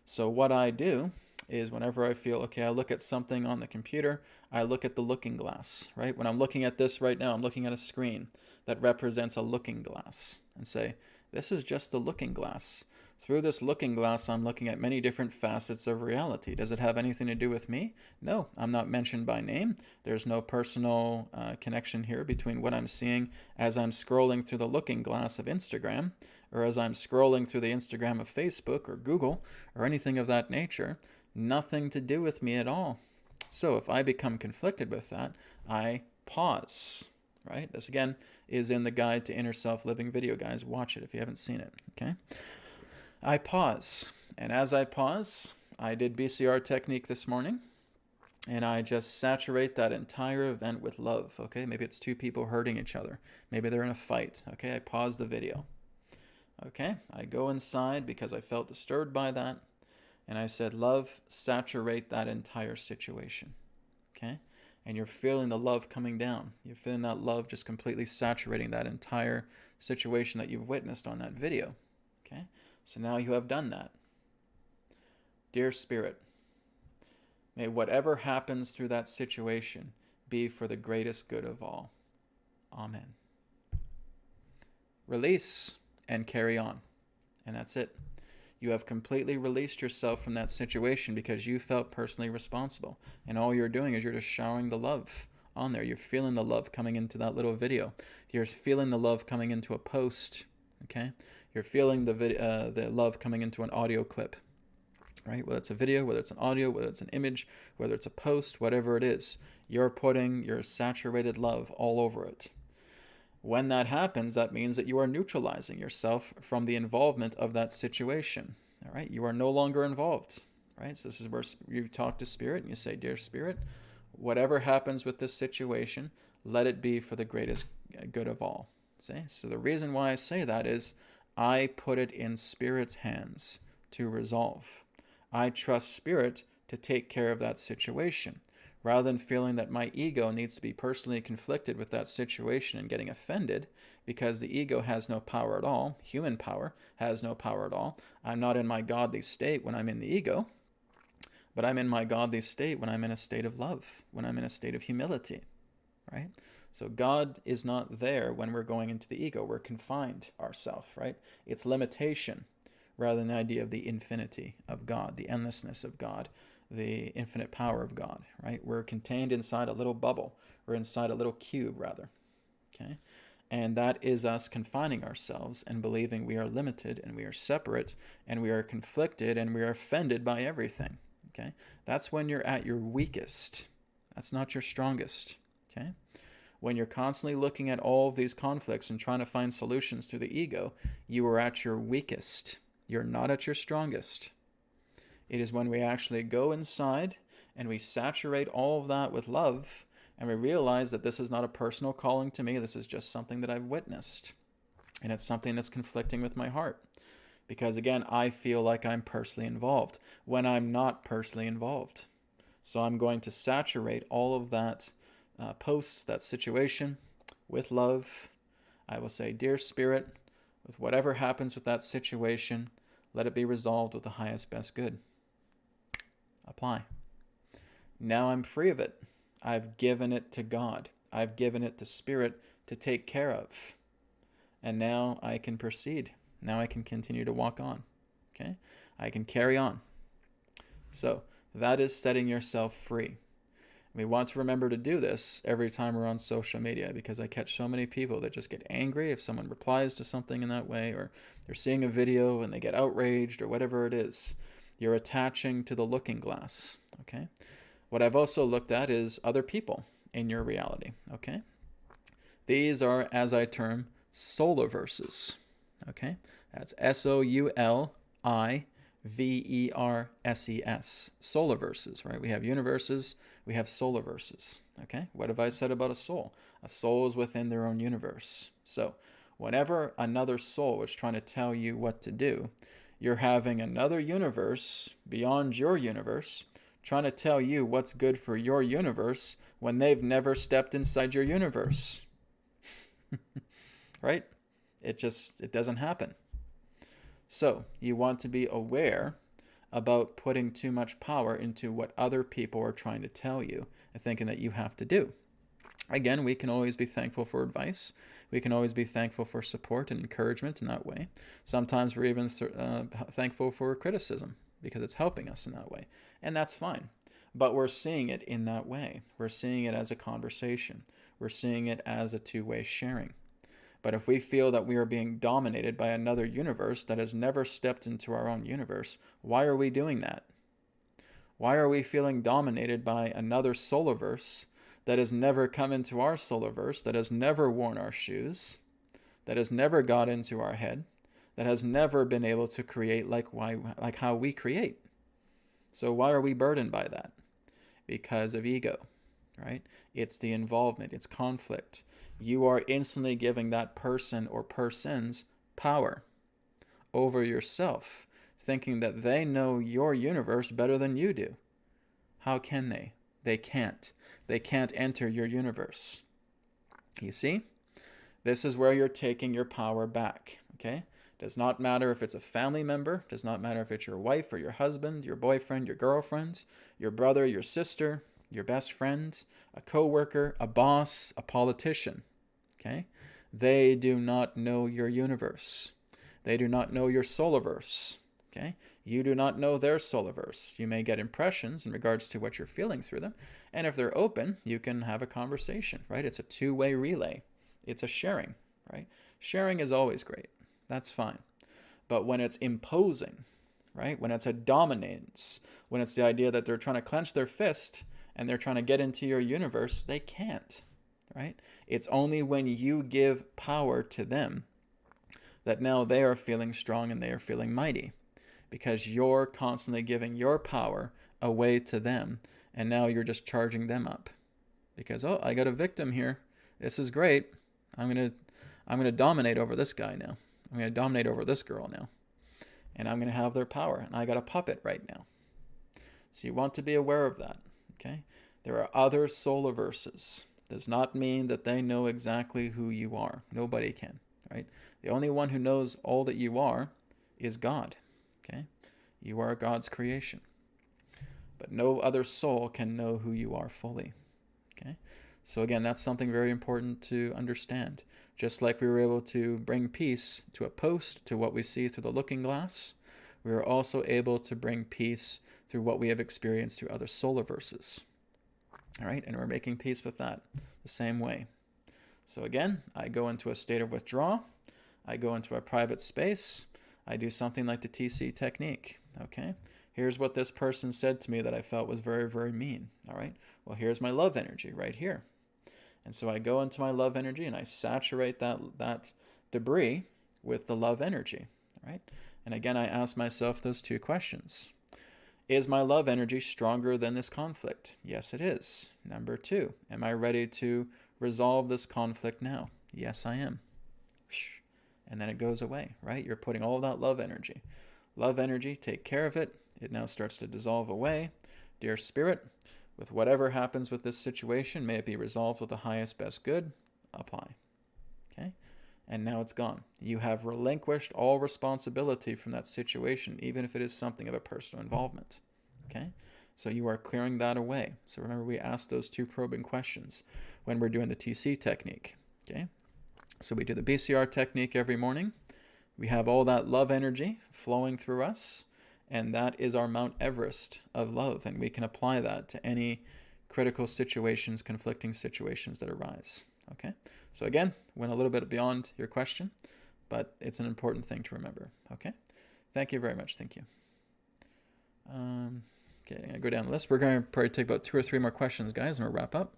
So what I do is whenever I feel, okay, I look at something on the computer, I look at the looking glass, right? When I'm looking at this right now, I'm looking at a screen that represents a looking glass and say, this is just the looking glass. Through this looking glass, I'm looking at many different facets of reality. Does it have anything to do with me? No, I'm not mentioned by name. There's no personal connection here between what I'm seeing as I'm scrolling through the looking glass of Instagram, or as I'm scrolling through the Instagram of Facebook or Google, or anything of that nature. Nothing to do with me at all. So if I become conflicted with that, I pause, right? This again is in the Guide to Inner Self Living video, guys. Watch it if you haven't seen it, okay? I pause, and as I pause, I did BCR technique this morning, and I just saturate that entire event with love, okay? Maybe it's two people hurting each other. Maybe they're in a fight, okay? I pause the video, okay? I go inside because I felt disturbed by that, and I said, love, saturate that entire situation, okay? And you're feeling the love coming down. You're feeling that love just completely saturating that entire situation that you've witnessed on that video, okay? So now you have done that. Dear Spirit, may whatever happens through that situation be for the greatest good of all. Amen. Release and carry on. And that's it. You have completely released yourself from that situation because you felt personally responsible. And all you're doing is you're just showering the love on there. You're feeling the love coming into that little video. You're feeling the love coming into a post, okay? You're feeling the love coming into an audio clip, right? Whether it's a video, whether it's an audio, whether it's an image, whether it's a post, whatever it is, you're putting your saturated love all over it. When that happens, that means that you are neutralizing yourself from the involvement of that situation, all right? You are no longer involved, right? So this is where you talk to Spirit and you say, Dear Spirit, whatever happens with this situation, let it be for the greatest good of all. See? So the reason why I say that is I put it in Spirit's hands to resolve. I trust Spirit to take care of that situation, rather than feeling that my ego needs to be personally conflicted with that situation and getting offended because the ego has no power at all. Human power has no power at all. I'm not in my godly state when I'm in the ego, but I'm in my godly state when I'm in a state of love, when I'm in a state of humility, right? So God is not there when we're going into the ego. We're confined ourselves, right? It's limitation rather than the idea of the infinity of God, the endlessness of God, the infinite power of God, right? We're contained inside a little bubble, or inside a little cube, rather, okay? And that is us confining ourselves and believing we are limited and we are separate and we are conflicted and we are offended by everything, okay? That's when you're at your weakest. That's not your strongest, okay? When you're constantly looking at all of these conflicts and trying to find solutions through the ego, you are at your weakest. You're not at your strongest. It is when we actually go inside and we saturate all of that with love and we realize that this is not a personal calling to me. This is just something that I've witnessed. And it's something that's conflicting with my heart. Because again, I feel like I'm personally involved when I'm not personally involved. So I'm going to saturate all of that post, that situation with love. I will say, Dear Spirit, with whatever happens with that situation, let it be resolved with the highest best good. Apply. Now I'm free of it. I've given it to God. I've given it to Spirit to take care of. And now I can proceed. Now I can continue to walk on. Okay? I can carry on. So that is setting yourself free. We want to remember to do this every time we're on social media, because I catch so many people that just get angry if someone replies to something in that way, or they're seeing a video and they get outraged, or whatever it is. You're attaching to the looking glass, okay? What I've also looked at is other people in your reality, okay? These are, as I term, solarverses, okay? That's SOULIVERSES, solarverses, right? We have universes, we have solarverses, okay? What have I said about a soul? A soul is within their own universe. So whenever another soul is trying to tell you what to do, you're having another universe beyond your universe trying to tell you what's good for your universe when they've never stepped inside your universe. Right? It doesn't happen. So you want to be aware about putting too much power into what other people are trying to tell you and thinking that you have to do. Again, we can always be thankful for advice. We can always be thankful for support and encouragement in that way. Sometimes we're even thankful for criticism because it's helping us in that way. And that's fine. But we're seeing it in that way. We're seeing it as a conversation. We're seeing it as a two-way sharing. But if we feel that we are being dominated by another universe that has never stepped into our own universe, why are we doing that? Why are we feeling dominated by another solarverse that has never come into our solarverse, that has never worn our shoes, that has never got into our head, that has never been able to create like how we create? So why are we burdened by that? Because of ego, right? It's the involvement, it's conflict. You are instantly giving that person or persons power over yourself, thinking that they know your universe better than you do. How can they? They can't. They can't enter your universe. You see? This is where you're taking your power back, okay? Does not matter if it's a family member, does not matter if it's your wife or your husband, your boyfriend, your girlfriend, your brother, your sister, your best friend, a coworker, a boss, a politician, okay? They do not know your universe. They do not know your solarverse, okay? You do not know their solarverse. You may get impressions in regards to what you're feeling through them, and if they're open, you can have a conversation, right? It's a two-way relay. It's a sharing, right? Sharing is always great. That's fine. But when it's imposing, right? When it's a dominance, when it's the idea that they're trying to clench their fist and they're trying to get into your universe, they can't, right? It's only when you give power to them that now they are feeling strong and they are feeling mighty, because you're constantly giving your power away to them, and now you're just charging them up. Because, oh, I got a victim here. This is great. I'm gonna dominate over this guy now. I'm gonna dominate over this girl now. And I'm gonna have their power, and I got a puppet right now. So you want to be aware of that, okay? There are other solarverses. Does not mean that they know exactly who you are. Nobody can, right? The only one who knows all that you are is God, okay? You are God's creation. But no other soul can know who you are fully, okay? So again, that's something very important to understand. Just like we were able to bring peace to a post, to what we see through the looking glass, we are also able to bring peace through what we have experienced through other solar verses. All right, and we're making peace with that the same way. So again, I go into a state of withdrawal. I go into a private space. I do something like the TC technique, okay? Here's what this person said to me that I felt was very, very mean, all right? Well, here's my love energy right here. And so I go into my love energy and I saturate that debris with the love energy, all right? And again, I ask myself those two questions. Is my love energy stronger than this conflict? Yes, it is. Number two, am I ready to resolve this conflict now? Yes, I am. And then it goes away, right? You're putting all that love energy. Love energy, take care of it. It now starts to dissolve away. Dear Spirit, with whatever happens with this situation, may it be resolved with the highest best good. Apply. Okay? And now it's gone. You have relinquished all responsibility from that situation, even if it is something of a personal involvement. Okay? So you are clearing that away. So remember, we asked those two probing questions when we're doing the TC technique. Okay? So we do the BCR technique every morning. We have all that love energy flowing through us, and that is our Mount Everest of love, and we can apply that to any critical situations, conflicting situations that arise. Okay? So again, went a little bit beyond your question, but it's an important thing to remember. Okay? Thank you very much. Thank you. Okay, I'm going to go down the list. We're going to probably take about 2 or 3 more questions, guys, and we'll wrap up.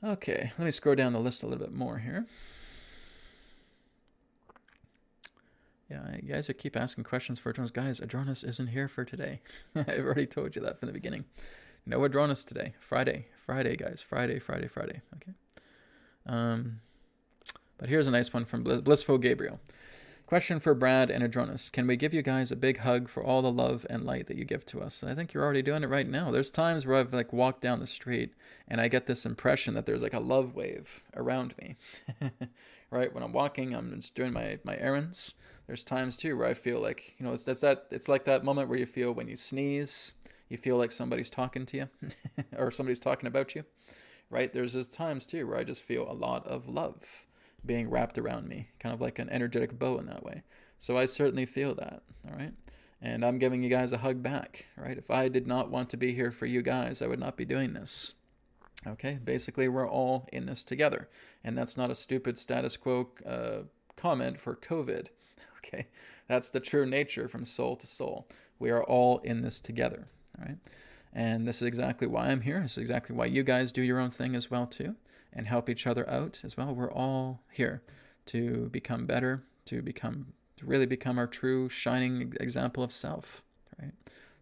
Okay, let me scroll down the list a little bit more here. Yeah, you guys keep asking questions for Adronis. Guys, Adronis isn't here for today. I've already told you that from the beginning. No Adronis today. Friday, guys. Friday. Okay. But here's a nice one from Blissful Gabriel. Question for Brad and Adronis. Can we give you guys a big hug for all the love and light that you give to us? I think you're already doing it right now. There's times where I've walked down the street and I get this impression that there's a love wave around me. Right? When I'm walking, I'm just doing my errands. There's times too where I feel like, it's like that moment where you feel when you sneeze, you feel like somebody's talking to you or somebody's talking about you, right? There's those times too where I just feel a lot of love being wrapped around me, kind of like an energetic bow in that way. So I certainly feel that, all right? And I'm giving you guys a hug back, right? If I did not want to be here for you guys, I would not be doing this. Okay, basically we're all in this together. And that's not a stupid status quo comment for COVID. Okay, that's the true nature from soul to soul. We are all in this together, all right? And this is exactly why I'm here. This is exactly why you guys do your own thing as well too, and help each other out as well. We're all here to become better, to really become our true shining example of self, right?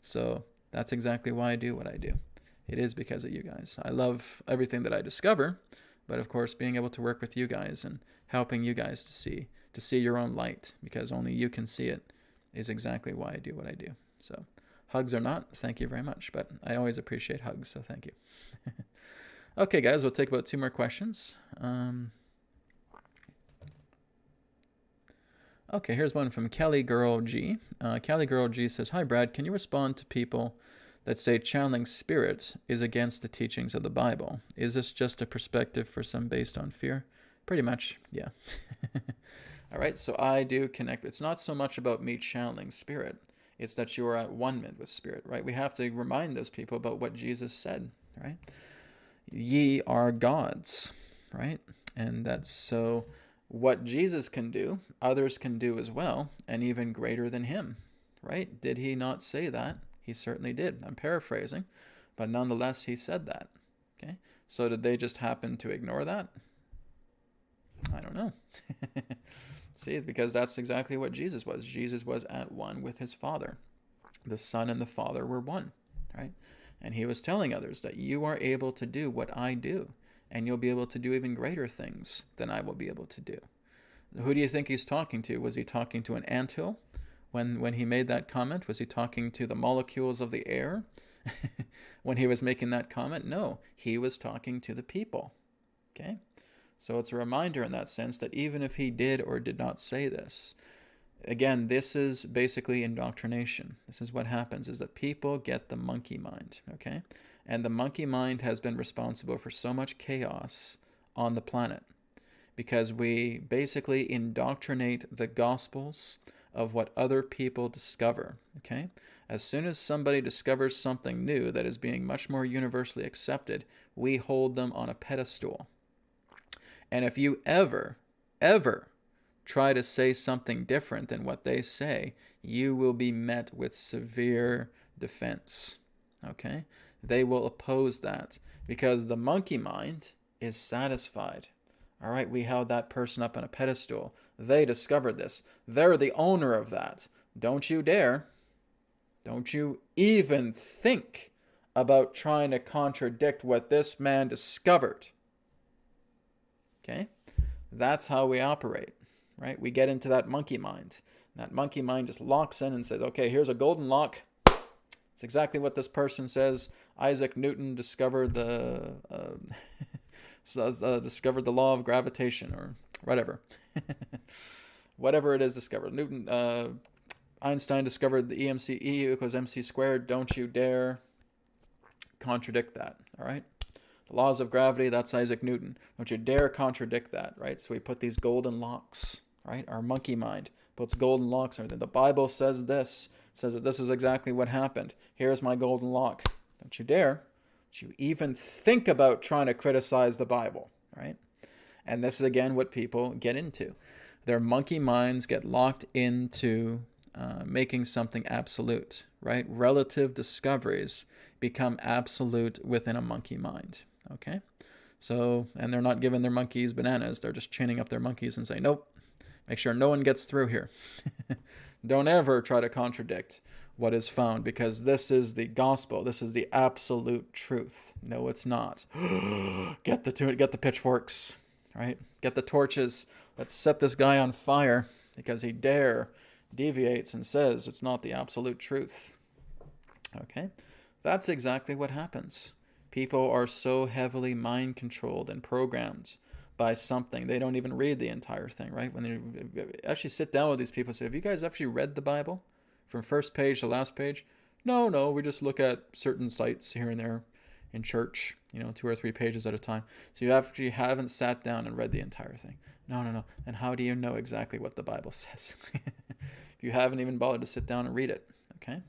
So that's exactly why I do what I do. It is because of you guys. I love everything that I discover, but of course being able to work with you guys and helping you guys to see your own light, because only you can see it, is exactly why I do what I do. So hugs or not, thank you very much, but I always appreciate hugs, so thank you. Okay, guys, we'll take about 2 more questions. Okay, here's one from Kelly Girl G. Kelly Girl G says, "Hi, Brad. Can you respond to people that say channeling spirit is against the teachings of the Bible? Is this just a perspective for some based on fear?" Pretty much, yeah. All right, so I do connect. It's not so much about me channeling spirit. It's that you are at one with spirit, right? We have to remind those people about what Jesus said, right? Ye are gods, right? And that's so what Jesus can do, others can do as well, and even greater than him, right? Did he not say that? He certainly did. I'm paraphrasing, but nonetheless, he said that, okay? So did they just happen to ignore that? I don't know. See, because that's exactly what Jesus was. Jesus was at one with his Father. The Son and the Father were one, right? And he was telling others that you are able to do what I do, and you'll be able to do even greater things than I will be able to do. Who do you think he's talking to? Was he talking to an anthill when he made that comment? Was he talking to the molecules of the air when he was making that comment? No, he was talking to the people, okay? So it's a reminder in that sense that even if he did or did not say this, again, this is basically indoctrination. This is what happens, is that people get the monkey mind, okay? And the monkey mind has been responsible for so much chaos on the planet because we basically indoctrinate the gospels of what other people discover, okay? As soon as somebody discovers something new that is being much more universally accepted, we hold them on a pedestal. And if you ever try to say something different than what they say, you will be met with severe defense, okay? They will oppose that because the monkey mind is satisfied. All right, we held that person up on a pedestal. They discovered this. They're the owner of that. Don't you dare. Don't you even think about trying to contradict what this man discovered. Okay? That's how we operate, right? We get into that monkey mind. That monkey mind just locks in and says, okay, here's a golden lock. It's exactly what this person says. Isaac Newton discovered the discovered the law of gravitation, or whatever. Whatever it is discovered. Einstein discovered the E equals mc squared. Don't you dare contradict that, all right? The laws of gravity, that's Isaac Newton. Don't you dare contradict that, right? So we put these golden locks, right? Our monkey mind puts golden locks on everything. The Bible says this, says that this is exactly what happened. Here's my golden lock. Don't you dare. Don't you even think about trying to criticize the Bible, right? And this is, again, what people get into. Their monkey minds get locked into making something absolute, right? Relative discoveries become absolute within a monkey mind, okay? So, and they're not giving their monkeys bananas. They're just chaining up their monkeys and saying, nope, make sure no one gets through here. Don't ever try to contradict what is found, because this is the gospel. This is the absolute truth. No, it's not. Get the pitchforks, right? Get the torches. Let's set this guy on fire because he deviates and says it's not the absolute truth. Okay? That's exactly what happens. People are so heavily mind-controlled and programmed by something. They don't even read the entire thing, right? When they actually sit down with these people and say, have you guys actually read the Bible from first page to last page? No, we just look at certain sites here and there in church, 2 or 3 pages at a time. So you actually haven't sat down and read the entire thing. No. And how do you know exactly what the Bible says? If you haven't even bothered to sit down and read it, okay?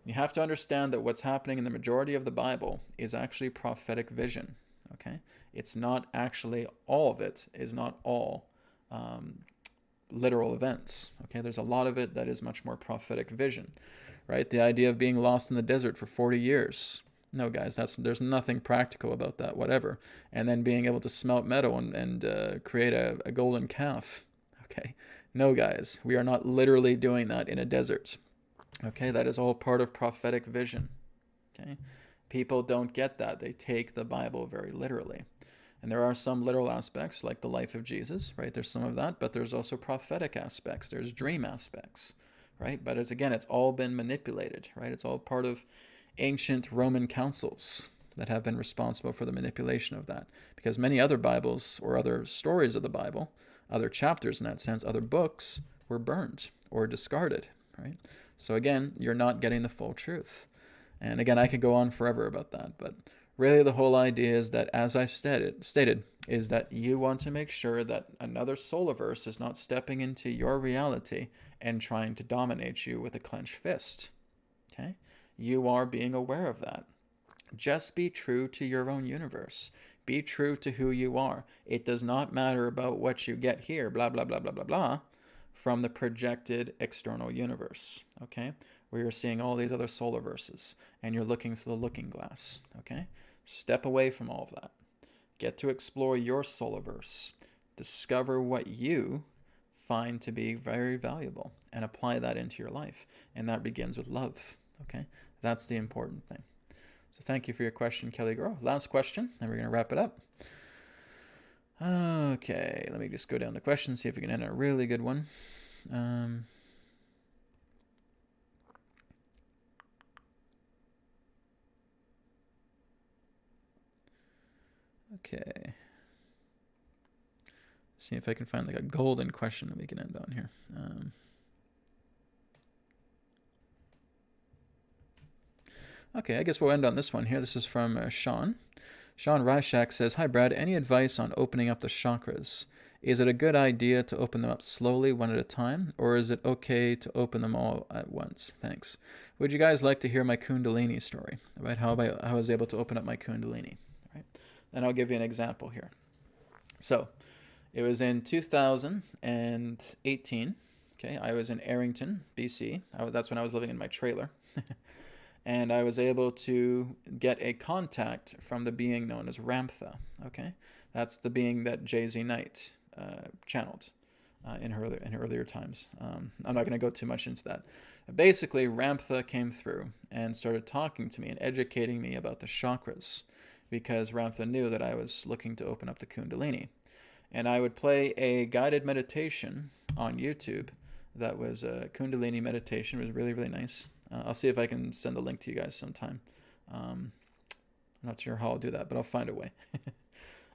You have to understand that what's happening in the majority of the Bible is actually prophetic vision, okay? It's not actually, all of it is not all literal events, okay? There's a lot of it that is much more prophetic vision, right? The idea of being lost in the desert for 40 years. No, guys, there's nothing practical about that, whatever. And then being able to smelt metal and create a golden calf, okay? No, guys, we are not literally doing that in a desert, okay? That is all part of prophetic vision, okay? People don't get that. They take the Bible very literally. And there are some literal aspects, like the life of Jesus, right? There's some of that, but there's also prophetic aspects. There's dream aspects, right? But it's all been manipulated, right? It's all part of ancient Roman councils that have been responsible for the manipulation of that. Because many other Bibles or other stories of the Bible, other chapters in that sense, other books were burned or discarded, right? So again, you're not getting the full truth. And again, I could go on forever about that, but really the whole idea is that, as I stated, is that you want to make sure that another solarverse is not stepping into your reality and trying to dominate you with a clenched fist, okay? You are being aware of that. Just be true to your own universe. Be true to who you are. It does not matter about what you get here, blah, blah, blah, blah, blah, blah, from the projected external universe, okay? Where you're seeing all these other solar verses and you're looking through the looking glass, okay? Step away from all of that. Get to explore your solar verse. Discover what you find to be very valuable and apply that into your life. And that begins with love, okay? That's the important thing. So thank you for your question, Kelly Girl. Last question, and we're going to wrap it up. Okay, let me just go down the questions, see if we can end a really good one. Okay. See if I can find like a golden question that we can end on here. Okay, I guess we'll end on this one here. This is from Sean. Sean Ryshak says, hi, Brad. Any advice on opening up the chakras? Is it a good idea to open them up slowly, one at a time, or is it okay to open them all at once? Thanks. Would you guys like to hear my Kundalini story, right? How I was able to open up my Kundalini, right? And I'll give you an example here. So it was in 2018. Okay, I was in Arrington, BC. That's when I was living in my trailer. And I was able to get a contact from the being known as Ramtha, okay? That's the being that Jay-Z Knight channeled in her earlier times. I'm not going to go too much into that. Basically, Ramtha came through and started talking to me and educating me about the chakras, because Ramtha knew that I was looking to open up the Kundalini. And I would play a guided meditation on YouTube that was a Kundalini meditation. It was really, really nice. I'll see if I can send a link to you guys sometime. I'm not sure how I'll do that, but I'll find a way.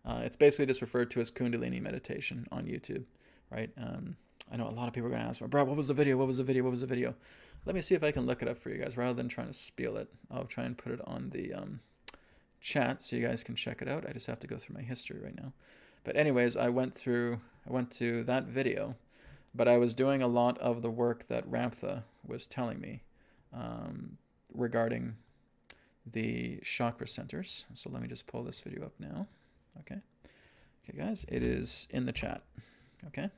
It's basically just referred to as Kundalini meditation on YouTube, right? I know a lot of people are going to ask me, Brad, what was the video? What was the video? What was the video? Let me see if I can look it up for you guys. Rather than trying to spiel it, I'll try and put it on the chat so you guys can check it out. I just have to go through my history right now. But anyways, I went to that video, but I was doing a lot of the work that Ramtha was telling me regarding the chakra centers. So let me just pull this video up now. Okay, guys, it is in the chat. Okay,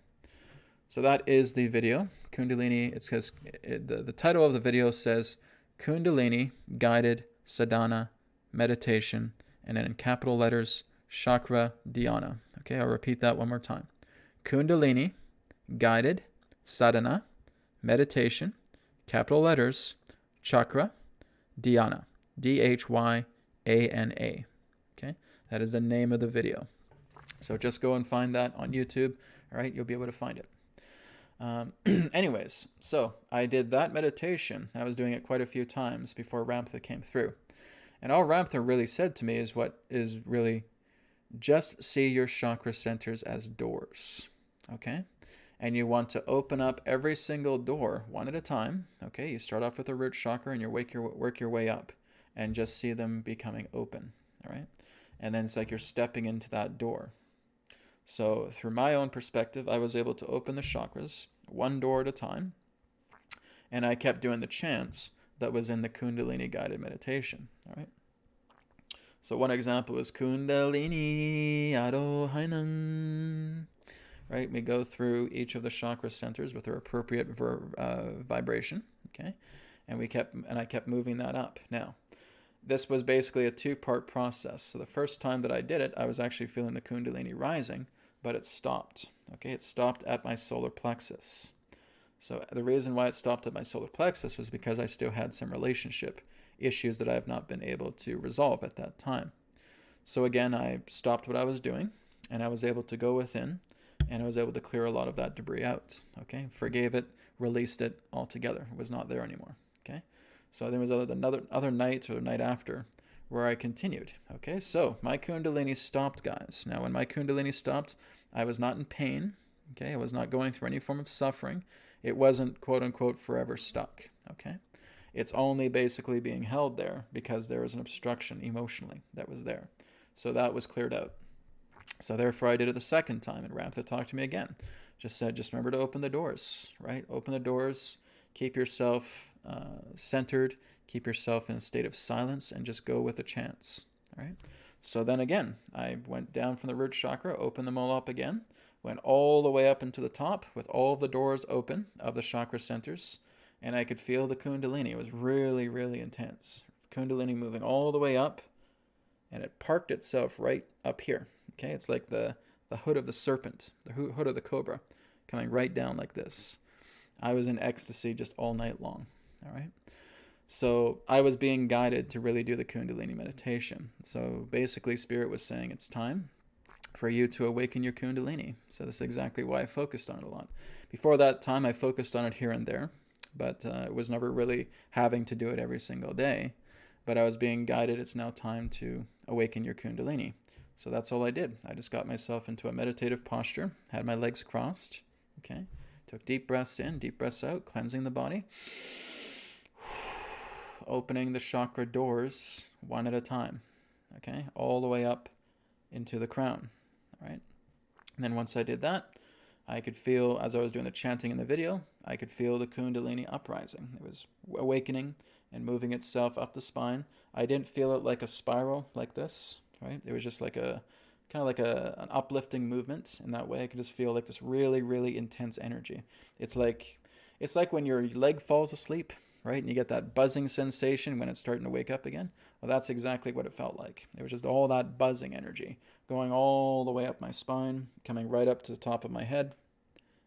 so that is the video, Kundalini. It says the title of the video says Kundalini Guided Sadhana Meditation, and then in capital letters, Chakra Dhyana. Okay, I'll repeat that one more time. Kundalini Guided Sadhana Meditation, capital letters, Chakra Dhyana, Dhyana. Okay, that is the name of the video. So just go and find that on YouTube. All right, you'll be able to find it. Anyways, so I did that meditation. I was doing it quite a few times before Ramtha came through. And all Ramtha really said to me is what is really just see your chakra centers as doors, okay? And you want to open up every single door one at a time, okay? You start off with the root chakra and you work your way up and just see them becoming open, all right? And then it's like you're stepping into that door. So through my own perspective, I was able to open the chakras one door at a time, and I kept doing the chants that was in the Kundalini guided meditation, all right? So one example is Kundalini Arohainam, right? We go through each of the chakra centers with their appropriate vibration, okay? And I kept moving that up. Now, this was basically a two-part process. So the first time that I did it, I was actually feeling the Kundalini rising, but it stopped, okay? It stopped at my solar plexus. So the reason why it stopped at my solar plexus was because I still had some relationship issues that I have not been able to resolve at that time. So again, I stopped what I was doing, and I was able to go within, and I was able to clear a lot of that debris out, okay? Forgave it, released it altogether. It was not there anymore, okay? So there was another night or night after where I continued, okay? So my Kundalini stopped, guys. Now, when my Kundalini stopped, I was not in pain, okay? I was not going through any form of suffering. It wasn't, quote unquote, forever stuck, okay? It's only basically being held there because there was an obstruction emotionally that was there. So that was cleared out. So therefore I did it the second time, and Ramtha talked to me again. Just remember to open the doors, right? Open the doors, keep yourself centered, keep yourself in a state of silence, and just go with the chants, all right? So then again, I went down from the root chakra, opened them all up again, went all the way up into the top with all the doors open of the chakra centers, and I could feel the Kundalini. It was really, really intense. Kundalini moving all the way up, and it parked itself right up here. Okay, it's like the hood of the serpent, the hood of the cobra, coming right down like this. I was in ecstasy just all night long, all right? So I was being guided to really do the Kundalini meditation. So basically, Spirit was saying it's time for you to awaken your Kundalini. So that's exactly why I focused on it a lot. Before that time, I focused on it here and there, but it was never really having to do it every single day. But I was being guided, it's now time to awaken your Kundalini. So that's all I did. I just got myself into a meditative posture, had my legs crossed, okay? Took deep breaths in, deep breaths out, cleansing the body. Opening the chakra doors one at a time, okay? All the way up into the crown, all right? And then once I did that, I could feel, as I was doing the chanting in the video, I could feel the Kundalini uprising. It was awakening and moving itself up the spine. I didn't feel it like a spiral like this, right? It was just like a kind of like an uplifting movement. In that way, I could just feel like this really, really intense energy. It's like when your leg falls asleep, right? And you get that buzzing sensation when it's starting to wake up again. Well, that's exactly what it felt like. It was just all that buzzing energy going all the way up my spine, coming right up to the top of my head,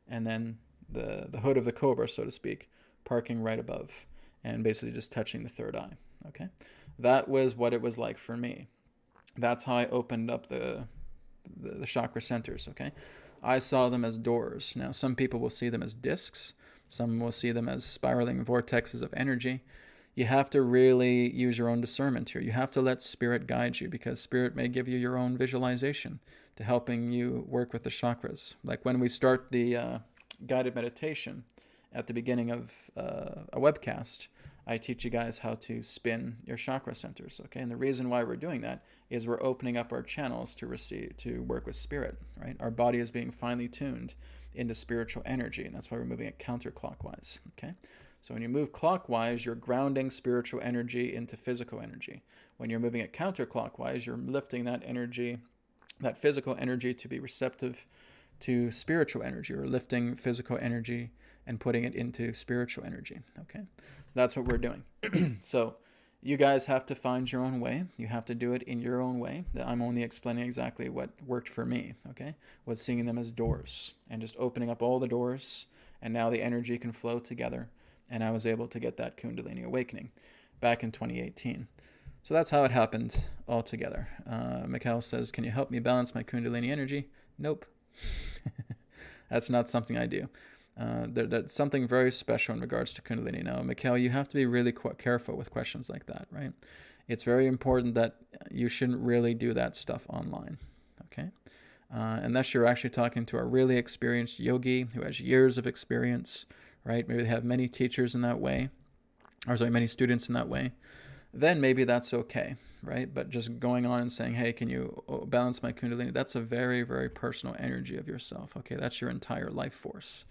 and then the hood of the cobra, so to speak, parking right above, and basically just touching the third eye, okay? That was what it was like for me. That's how I opened up the chakra centers, okay? I saw them as doors. Now, some people will see them as discs. Some will see them as spiraling vortexes of energy. You have to really use your own discernment here. You have to let Spirit guide you, because Spirit may give you your own visualization to helping you work with the chakras. Like when we start the guided meditation at the beginning of a webcast, I teach you guys how to spin your chakra centers, okay? And the reason why we're doing that is we're opening up our channels to work with Spirit, right? Our body is being finely tuned into spiritual energy, and that's why we're moving it counterclockwise, okay? So when you move clockwise, you're grounding spiritual energy into physical energy. When you're moving it counterclockwise, you're lifting that energy, that physical energy, to be receptive to spiritual energy, or lifting physical energy and putting it into spiritual energy, okay? That's what we're doing. So you guys have to find your own way. You have to do it in your own way. I'm only explaining exactly what worked for me, okay? Was seeing them as doors and just opening up all the doors, and now the energy can flow together. And I was able to get that Kundalini awakening back in 2018. So that's how it happened all together. Mikhail says, can you help me balance my Kundalini energy? Nope. That's not something I do. That's something very special in regards to Kundalini. Now, Mikhail, you have to be really careful with questions like that, right? It's very important that you shouldn't really do that stuff online, okay? Unless you're actually talking to a really experienced yogi who has years of experience, right? Maybe they have many teachers in that way, or sorry, many students in that way, then maybe that's okay, right? But just going on and saying, hey, can you balance my kundalini? That's a very, very personal energy of yourself, okay? That's your entire life force.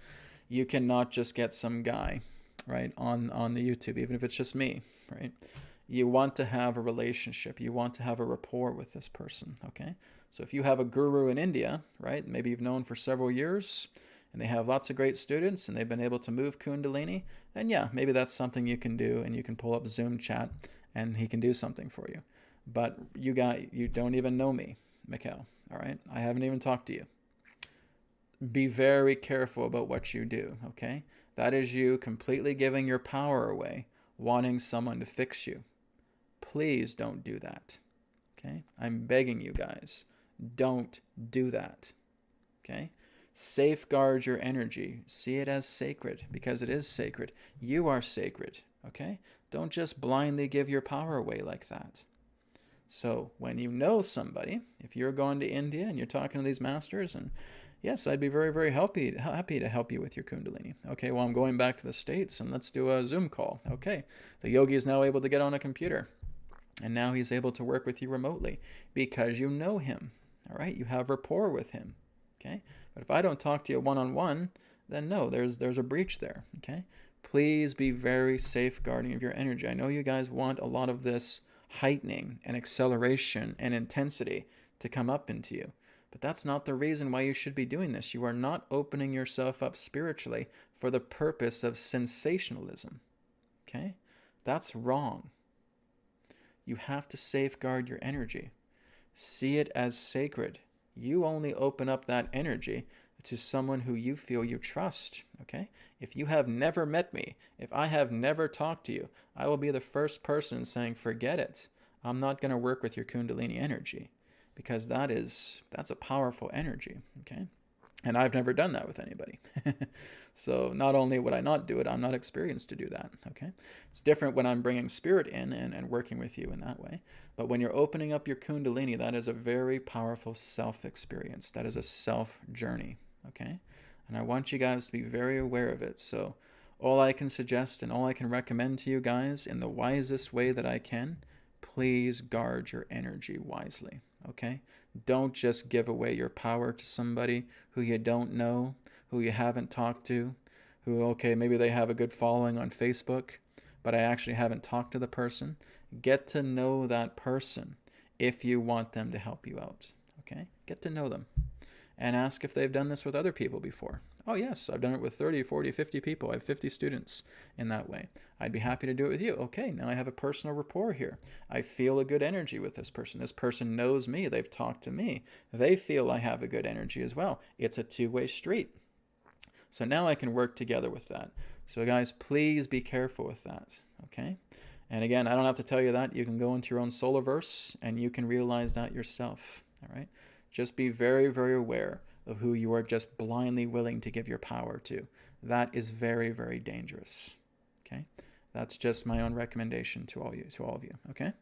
You cannot just get some guy, right, on the YouTube, even if it's just me, right? You want to have a relationship. You want to have a rapport with this person, okay? So if you have a guru in India, right, maybe you've known for several years, and they have lots of great students, and they've been able to move kundalini, then yeah, maybe that's something you can do, and you can pull up Zoom chat, and he can do something for you. But you don't even know me, Mikhail, all right? I haven't even talked to you. Be very careful about what you do, okay? That is you completely giving your power away, wanting someone to fix you. Please don't do that, okay? I'm begging you guys, don't do that, okay? Safeguard your energy. See it as sacred, because it is sacred. You are sacred, okay? Don't just blindly give your power away like that. So when you know somebody, if you're going to India and you're talking to these masters, and yes, I'd be very, very happy to help you with your kundalini. Okay, well, I'm going back to the States, and let's do a Zoom call. Okay, the yogi is now able to get on a computer, and now he's able to work with you remotely because you know him, all right? You have rapport with him, okay? But if I don't talk to you one-on-one, then no, there's a breach there, okay? Please be very safeguarding of your energy. I know you guys want a lot of this heightening and acceleration and intensity to come up into you, but that's not the reason why you should be doing this. You are not opening yourself up spiritually for the purpose of sensationalism, okay? That's wrong. You have to safeguard your energy. See it as sacred. You only open up that energy to someone who you feel you trust, okay? If you have never met me, if I have never talked to you, I will be the first person saying, forget it. I'm not going to work with your kundalini energy, because that's a powerful energy, okay? And I've never done that with anybody. So not only would I not do it, I'm not experienced to do that, okay? It's different when I'm bringing spirit in and working with you in that way. But when you're opening up your kundalini, that is a very powerful self-experience. That is a self-journey, okay? And I want you guys to be very aware of it. So all I can suggest and all I can recommend to you guys in the wisest way that I can, please guard your energy wisely, okay? Don't just give away your power to somebody who you don't know, who you haven't talked to, who, okay, maybe they have a good following on Facebook, but I actually haven't talked to the person. Get to know that person if you want them to help you out, okay? Get to know them and ask if they've done this with other people before. Oh, yes, I've done it with 30, 40, 50 people. I have 50 students in that way. I'd be happy to do it with you. Okay, now I have a personal rapport here. I feel a good energy with this person. This person knows me. They've talked to me. They feel I have a good energy as well. It's a two-way street. So now I can work together with that. So guys, please be careful with that, okay? And again, I don't have to tell you that. You can go into your own solar verse and you can realize that yourself, all right? Just be very, very aware of who you are just blindly willing to give your power to. That is very, very dangerous, okay? That's just my own recommendation to all of you, okay?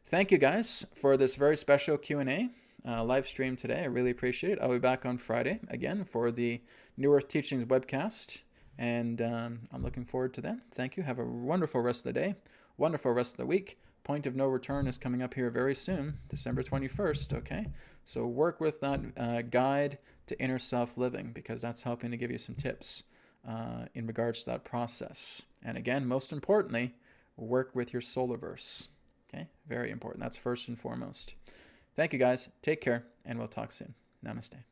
Thank you guys for this very special Q&A live stream today. I really appreciate it. I'll be back on Friday again for the New Earth Teachings webcast, and I'm looking forward to that. Thank you. Have a wonderful rest of the day, wonderful rest of the week. Point of No Return is coming up here very soon, December 21st, okay? So work with that guide to inner self-living, because that's helping to give you some tips in regards to that process. And again, most importantly, work with your solar verse, okay? Very important. That's first and foremost. Thank you, guys. Take care, and we'll talk soon. Namaste.